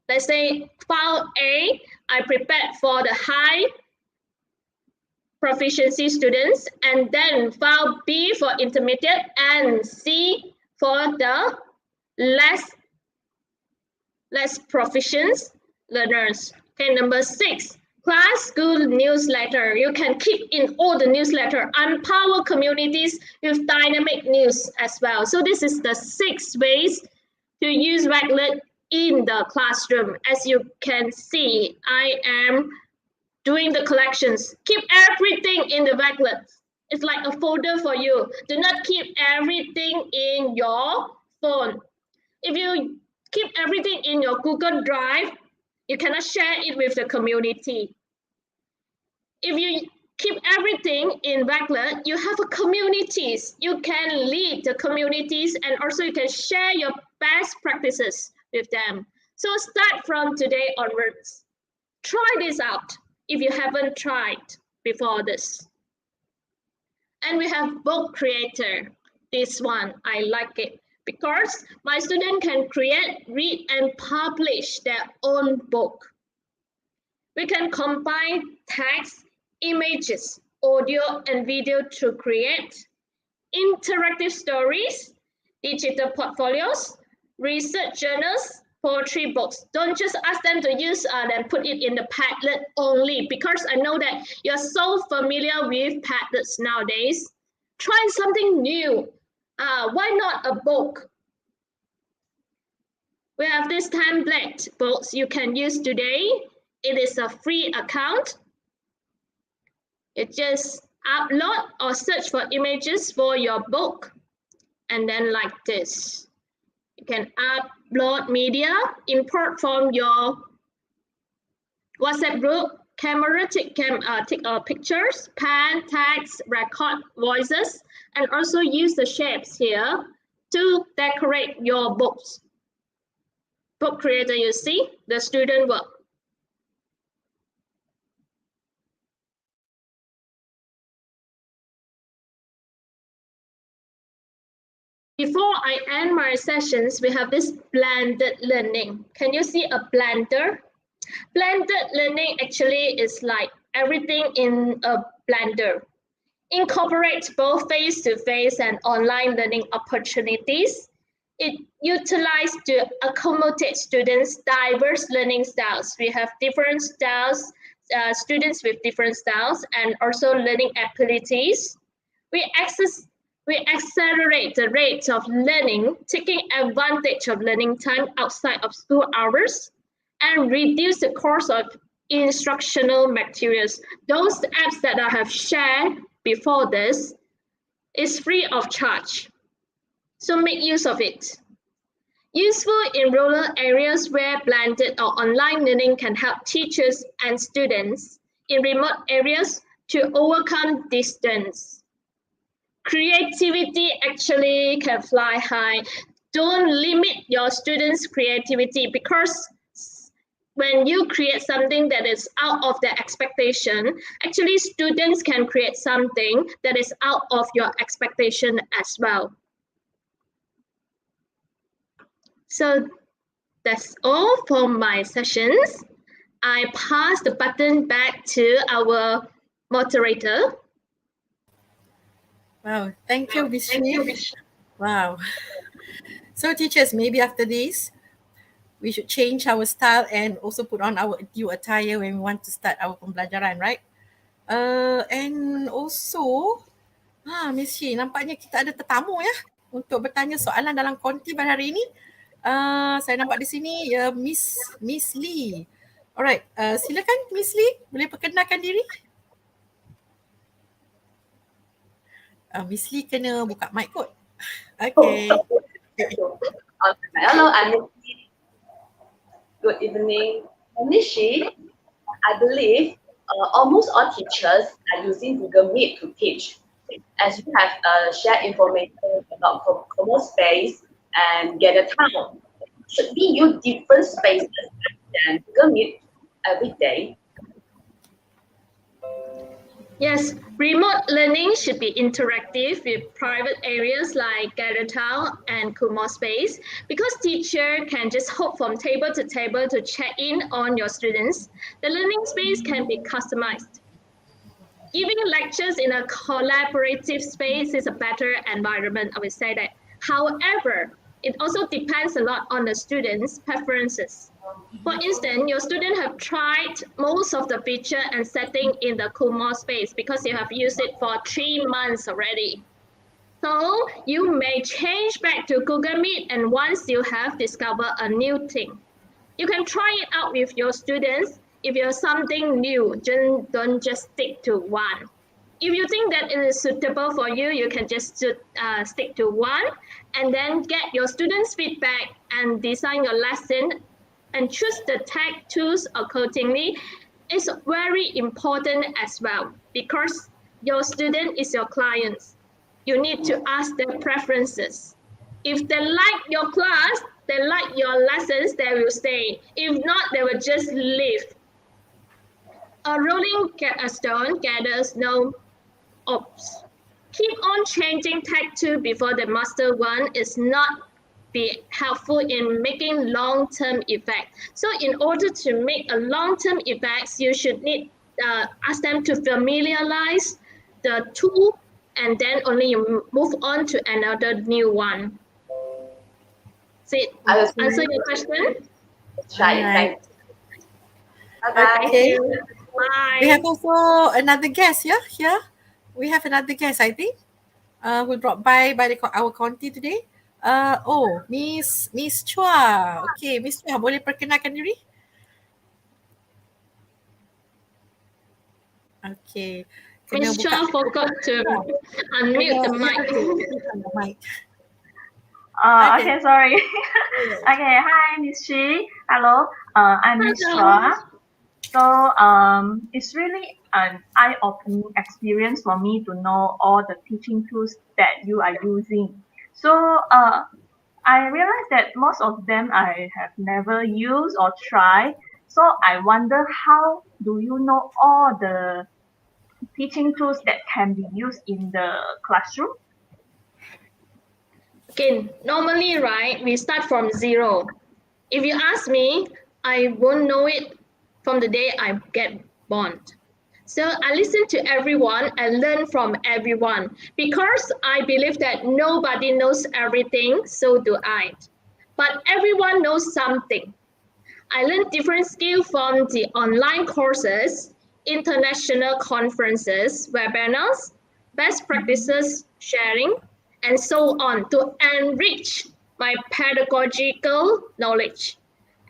Let's say file A, I prepared for the high proficiency students, and then file B for intermediate and C for the less proficient learners. Okay, number 6, class school newsletter. You can keep in all the newsletter, empower communities with dynamic news as well. So this is the 6 ways to use Wakelet in the classroom. As you can see, I am doing the collections. Keep everything in the Wakelet. It's like a folder for you. Do not keep everything in your phone. If you keep everything in your Google Drive, you cannot share it with the community. If you keep everything in regular, you have a communities. You can lead the communities and also you can share your best practices with them. So start from today onwards. Try this out if you haven't tried before this. And we have book creator. This one, I like it because my student can create, read, and publish their own book. We can combine text, images, audio, and video to create interactive stories, digital portfolios, research journals, poetry books. Don't just ask them to use and put it in the Padlet only, because I know that you're so familiar with Padlets nowadays. Try something new. Why not a book? We have this template books you can use today. It is a free account. You just upload or search for images for your book. And then like this. You can upload media, import from your WhatsApp group, camera, take pictures, pen, text, record voices, and also use the shapes here to decorate your books. Book creator, you see, the student work. Before I end my sessions, we have this blended learning. Can you see a blender? Blended learning actually is like everything in a blender. Incorporates both face-to-face and online learning opportunities. It utilizes to accommodate students' diverse learning styles. We have different styles, students with different styles, and also learning abilities. We accelerate the rate of learning, taking advantage of learning time outside of school hours, and reduce the cost of instructional materials. Those apps that I have shared before this is free of charge. So make use of it. Useful in rural areas where blended or online learning can help teachers and students in remote areas to overcome distance. Creativity actually can fly high. Don't limit your students' creativity, because when you create something that is out of their expectation, actually students can create something that is out of your expectation as well. So that's all for my sessions. I pass the button back to our moderator. Wow, thank you, Miss Shri. Wow. So teachers, maybe after this, we should change our style and also put on our new attire when we want to start our pembelajaran, right? And also, Miss Shri, nampaknya kita ada tetamu ya untuk bertanya soalan dalam konti pada hari ini. Saya nampak di sini Miss Lee. Alright, silakan Miss Lee, boleh perkenalkan diri? Miss Lee kena buka mic kot. Okay. Hello, I'm Nishi. Good evening. Nishi, I believe almost all teachers are using Google Meet to teach. As you have shared information about common space and Gather Town, should we use different spaces than Google Meet every day? Yes, remote learning should be interactive with private areas like Gather Town and Kumo Space, because teacher can just hop from table to table to check in on your students. The learning space can be customized. Giving lectures in a collaborative space is a better environment, I would say that. However, it also depends a lot on the students' preferences. For instance, your students have tried most of the feature and setting in the Kumo space because you have used it for 3 months already. So you may change back to Google Meet, and once you have discovered a new thing, you can try it out with your students. If you have something new, don't just stick to one. If you think that it is suitable for you, you can just stick to one and then get your students' feedback and design your lesson and choose the tech tools accordingly. is very important as well because your student is your clients. You need to ask their preferences. If they like your class, they like your lessons, they will stay. If not, they will just leave. A rolling stone gathers no ops. Keep on changing Tech 2 before the Master 1 is not be helpful in making long-term effect. So in order to make a long-term effects, you should need ask them to familiarize the tool and then only you move on to another new one. See, answer your question? Try. Alright. Bye-bye. Okay. Bye. We have also another guest, yeah? Here we have another guest, I think, who dropped by our county today. Miss Chua. Okay, Miss Chua, boleh perkenalkan diri? Okay. Miss Chua forgot to unmute the mic. mic. Okay, sorry. Okay, hi, Miss Shi. Hello, I'm Miss Chua. So it's really an eye-opening experience for me to know all the teaching tools that you are using. So I realized that most of them I have never used or tried. So I wonder, how do you know all the teaching tools that can be used in the classroom? Okay, normally, right, we start from zero. If you ask me, I won't know it from the day I get born. So I listen to everyone and learn from everyone because I believe that nobody knows everything, so do I. But everyone knows something. I learned different skills from the online courses, international conferences, webinars, best practices sharing, and so on to enrich my pedagogical knowledge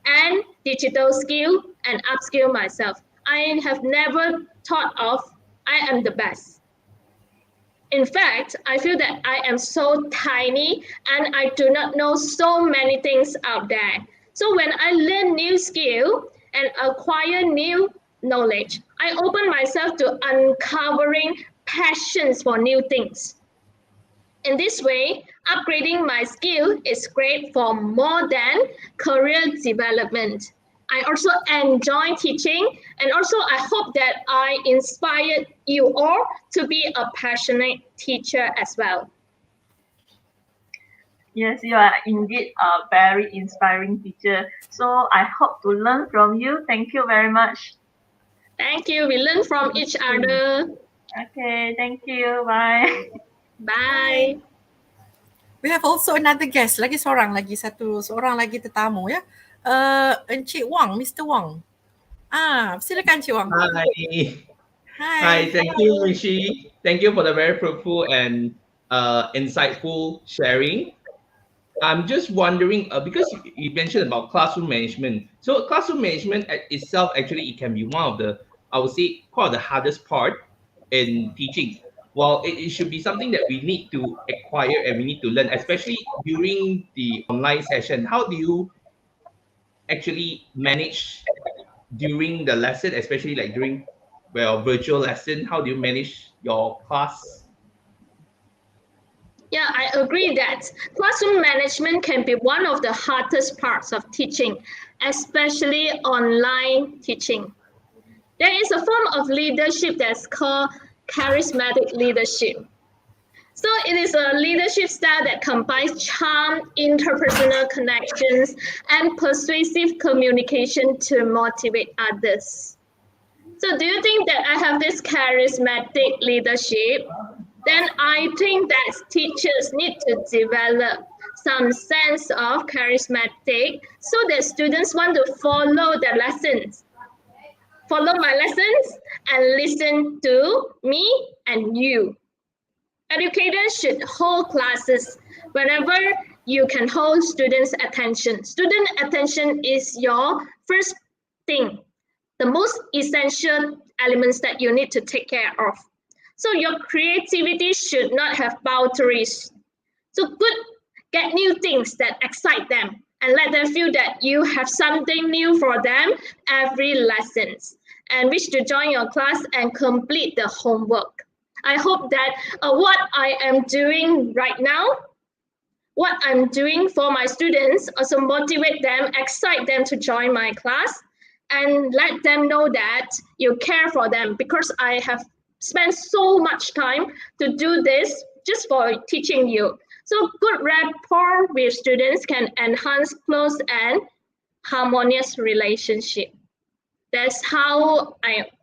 and digital skill and upskill myself. I have never thought of I am the best. In fact, I feel that I am so tiny and I do not know so many things out there. So when I learn new skill and acquire new knowledge, I open myself to uncovering passions for new things. In this way, upgrading my skill is great for more than career development. I also enjoy teaching, and also I hope that I inspired you all to be a passionate teacher as well. Yes, you are indeed a very inspiring teacher. So I hope to learn from you. Thank you very much. Thank you. We learn from each other. Okay, thank you. Bye. Bye. We have also another guest, seorang lagi tetamu ya. Encik Wang, Mr. Wang. Silakan Encik Wang. Hi. Hi. Thank you, Rishi. Thank you for the very fruitful and insightful sharing. I'm just wondering, because you mentioned about classroom management. So classroom management itself, actually, it can be one of the, I would say, quite the hardest part in teaching. Well, it should be something that we need to acquire and we need to learn, especially during the online session. How do you actually manage during the lesson, especially like during virtual lesson? How do you manage your class? Yeah, I agree that classroom management can be one of the hardest parts of teaching, especially online teaching. There is a form of leadership that's called charismatic leadership. So it is a leadership style that combines charm, interpersonal connections, and persuasive communication to motivate others. So do you think that I have this charismatic leadership? Then I think that teachers need to develop some sense of charismatic so that students want to follow the lessons. Follow my lessons and listen to me and you. Educators should hold classes whenever you can hold students' attention. Student attention is your first thing, the most essential elements that you need to take care of. So your creativity should not have boundaries. So get new things that excite them and let them feel that you have something new for them every lesson, and wish to join your class and complete the homework. I hope that what I am doing right now, what I'm doing for my students, also motivate them, excite them to join my class, and let them know that you care for them, because I have spent so much time to do this just for teaching you. So good rapport with students can enhance close and harmonious relationship. That's how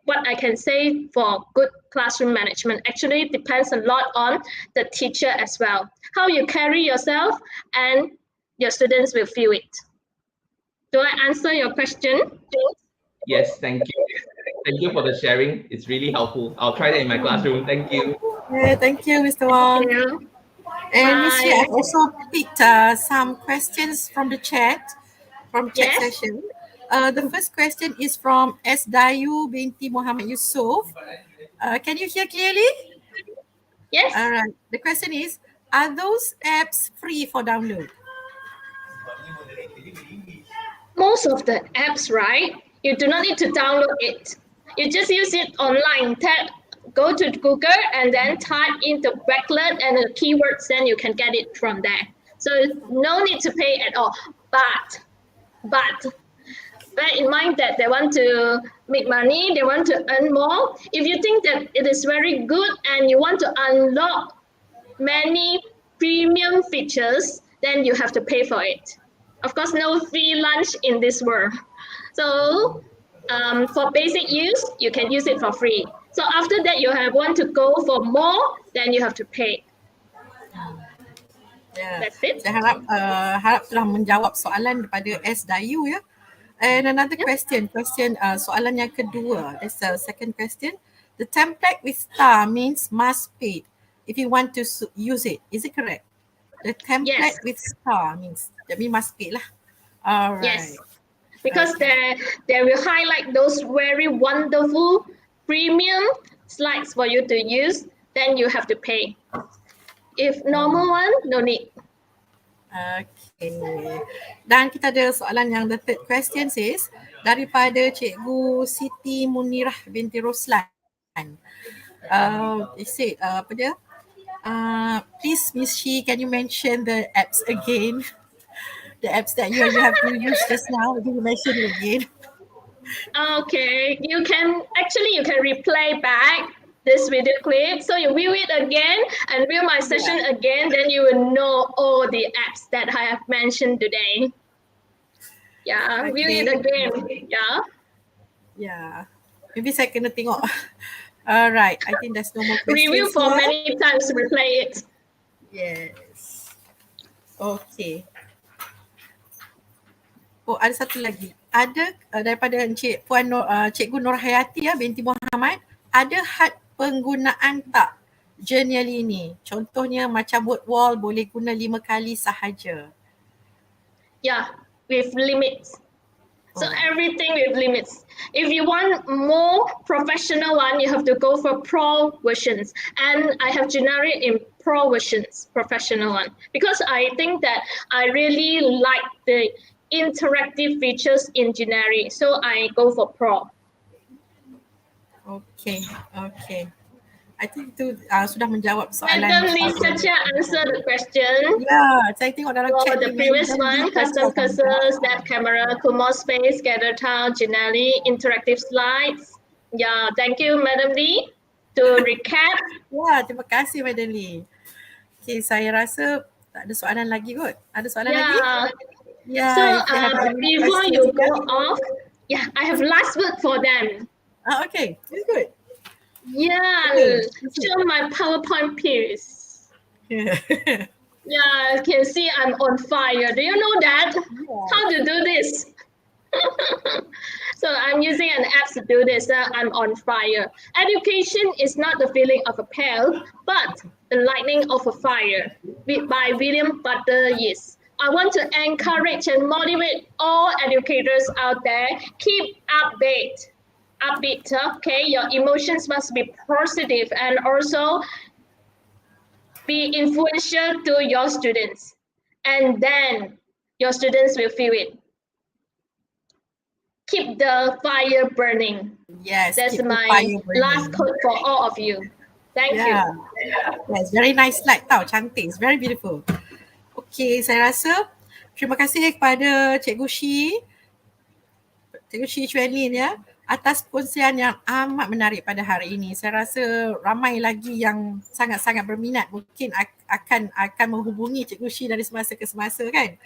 what I can say for good classroom management. Actually, it depends a lot on the teacher as well. How you carry yourself and your students will feel it. Do I answer your question? Yes, thank you. Thank you for the sharing. It's really helpful. I'll try that in my classroom. Thank you. Yeah, thank you, Mr. Wong. Thank you. And Miss Shi, Bye. I've also picked some questions from the chat, chat Yes. session. The first question is from S. Dayu binti Muhammad Yusuf. Can you hear clearly? Yes. All right. The question is, are those apps free for download? Most of the apps, right? You do not need to download it. You just use it online. Go to Google and then type in the backlet and the keywords, then you can get it from there. So no need to pay at all. But bear in mind that they want to make money, they want to earn more. If you think that it is very good and you want to unlock many premium features, then you have to pay for it. Of course, no free lunch in this world. So for basic use, you can use it for free. So after that, you want to go for more, then you have to pay. Yeah. That's it. Saya harap telah menjawab soalan daripada S. Dayu ya. And another question, soalan yang kedua. That's the second question. The template with star means must pay if you want to use it. Is it correct? The template with star means that means must pay lah. All right. Yes. Because they will highlight those very wonderful premium slides for you to use, then you have to pay. If normal one, no need. Okay. Dan kita ada soalan yang the third question says daripada Cikgu Siti Munirah binti Roslan. It said apa dia? Please Miss Shi, can you mention the apps again? The apps that you have to use just now. Can you mention it again? Okay, you can replay back this video clip, so you view it again and view my session again, then you will know all the apps that I have mentioned today. Yeah, view it again. Yeah, maybe saya kena tengok. Alright, I think there's no more questions. Review for many times, replay it. Yes. Okay. Oh, ada satu lagi. Ada daripada Cikgu Nur Hayati binti Muhammad, ada had penggunaan tak journal ini? Contohnya macam word wall boleh guna 5 kali sahaja. Yeah, with limits. So everything with limits. If you want more professional one, you have to go for pro versions. And I have generic in pro versions, professional one. Because I think that I really like the interactive features in generic. So I go for pro. Okay. I think itu sudah menjawab soalan. Madam Lee Chacha answer the question. Yeah, saya tengok dalam chat. The previous one, custom cursor, snap camera, Kumon space, gather tile, generic, interactive slides. Yeah, thank you, Madam Lee. To recap. Wah, terima kasih, Madam Lee. Okay, saya rasa tak ada soalan lagi kot. Ada soalan lagi? Yeah. So before you go off, I have last word for them. Okay, it's good. Yeah, show my PowerPoint peers. Yeah, you can see I'm on fire. Do you know that? Yeah. How to do this? So I'm using an app to do this. I'm on fire. Education is not the feeling of a pail, but the lightning of a fire. By William Butler Yeats. I want to encourage and motivate all educators out there. Keep upbeat, okay? Your emotions must be positive and also be influential to your students. And then your students will feel it. Keep the fire burning. Yes, That's keep the my fire burning. last quote for all of you. Thank you. Yes, very nice slide tau, cantik. It's very beautiful. Okay, saya rasa terima kasih kepada Cikgu Shi Chuan Lin ya atas perkongsian yang amat menarik pada hari ini. Saya rasa ramai lagi yang sangat-sangat berminat mungkin akan menghubungi Cikgu Shi dari semasa ke semasa kan.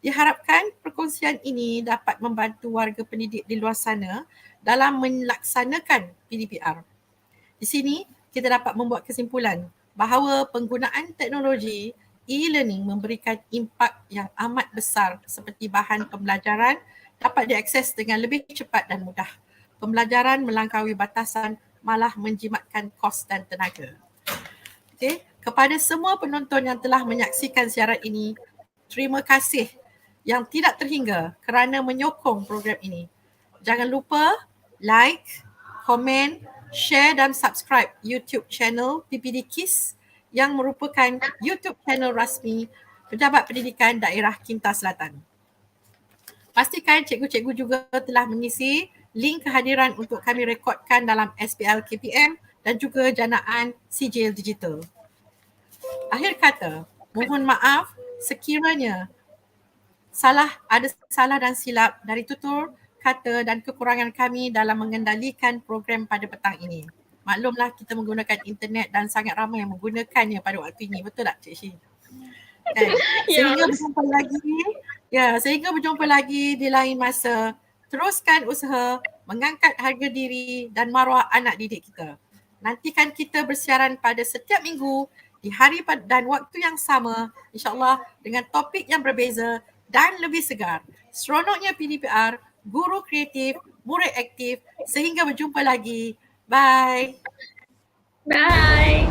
Diharapkan perkongsian ini dapat membantu warga pendidik di luar sana dalam melaksanakan PdPR. Di sini kita dapat membuat kesimpulan bahawa penggunaan teknologi e-learning memberikan impak yang amat besar seperti bahan pembelajaran dapat diakses dengan lebih cepat dan mudah. Pembelajaran melangkaui batasan malah menjimatkan kos dan tenaga. Okay. Kepada semua penonton yang telah menyaksikan siaran ini, terima kasih yang tidak terhingga kerana menyokong program ini. Jangan lupa like, komen, share dan subscribe YouTube channel PPD KIS yang merupakan YouTube channel rasmi Pejabat Pendidikan Daerah Kinta Selatan. Pastikan cikgu-cikgu juga telah mengisi link kehadiran untuk kami rekodkan dalam SPL KPM dan juga janaan sijil digital. Akhir kata, mohon maaf sekiranya ada salah dan silap dari tutur kata dan kekurangan kami dalam mengendalikan program pada petang ini. Maklumlah kita menggunakan internet dan sangat ramai yang menggunakannya pada waktu ini. Betul tak Cik Shi? Sehingga berjumpa lagi di lain masa. Teruskan usaha mengangkat harga diri dan maruah anak didik kita. Nantikan kita bersiaran pada setiap minggu di hari dan waktu yang sama, insyaAllah dengan topik yang berbeza dan lebih segar. Seronoknya PdPR, guru kreatif, murid aktif. Sehingga berjumpa lagi. Bye. Bye.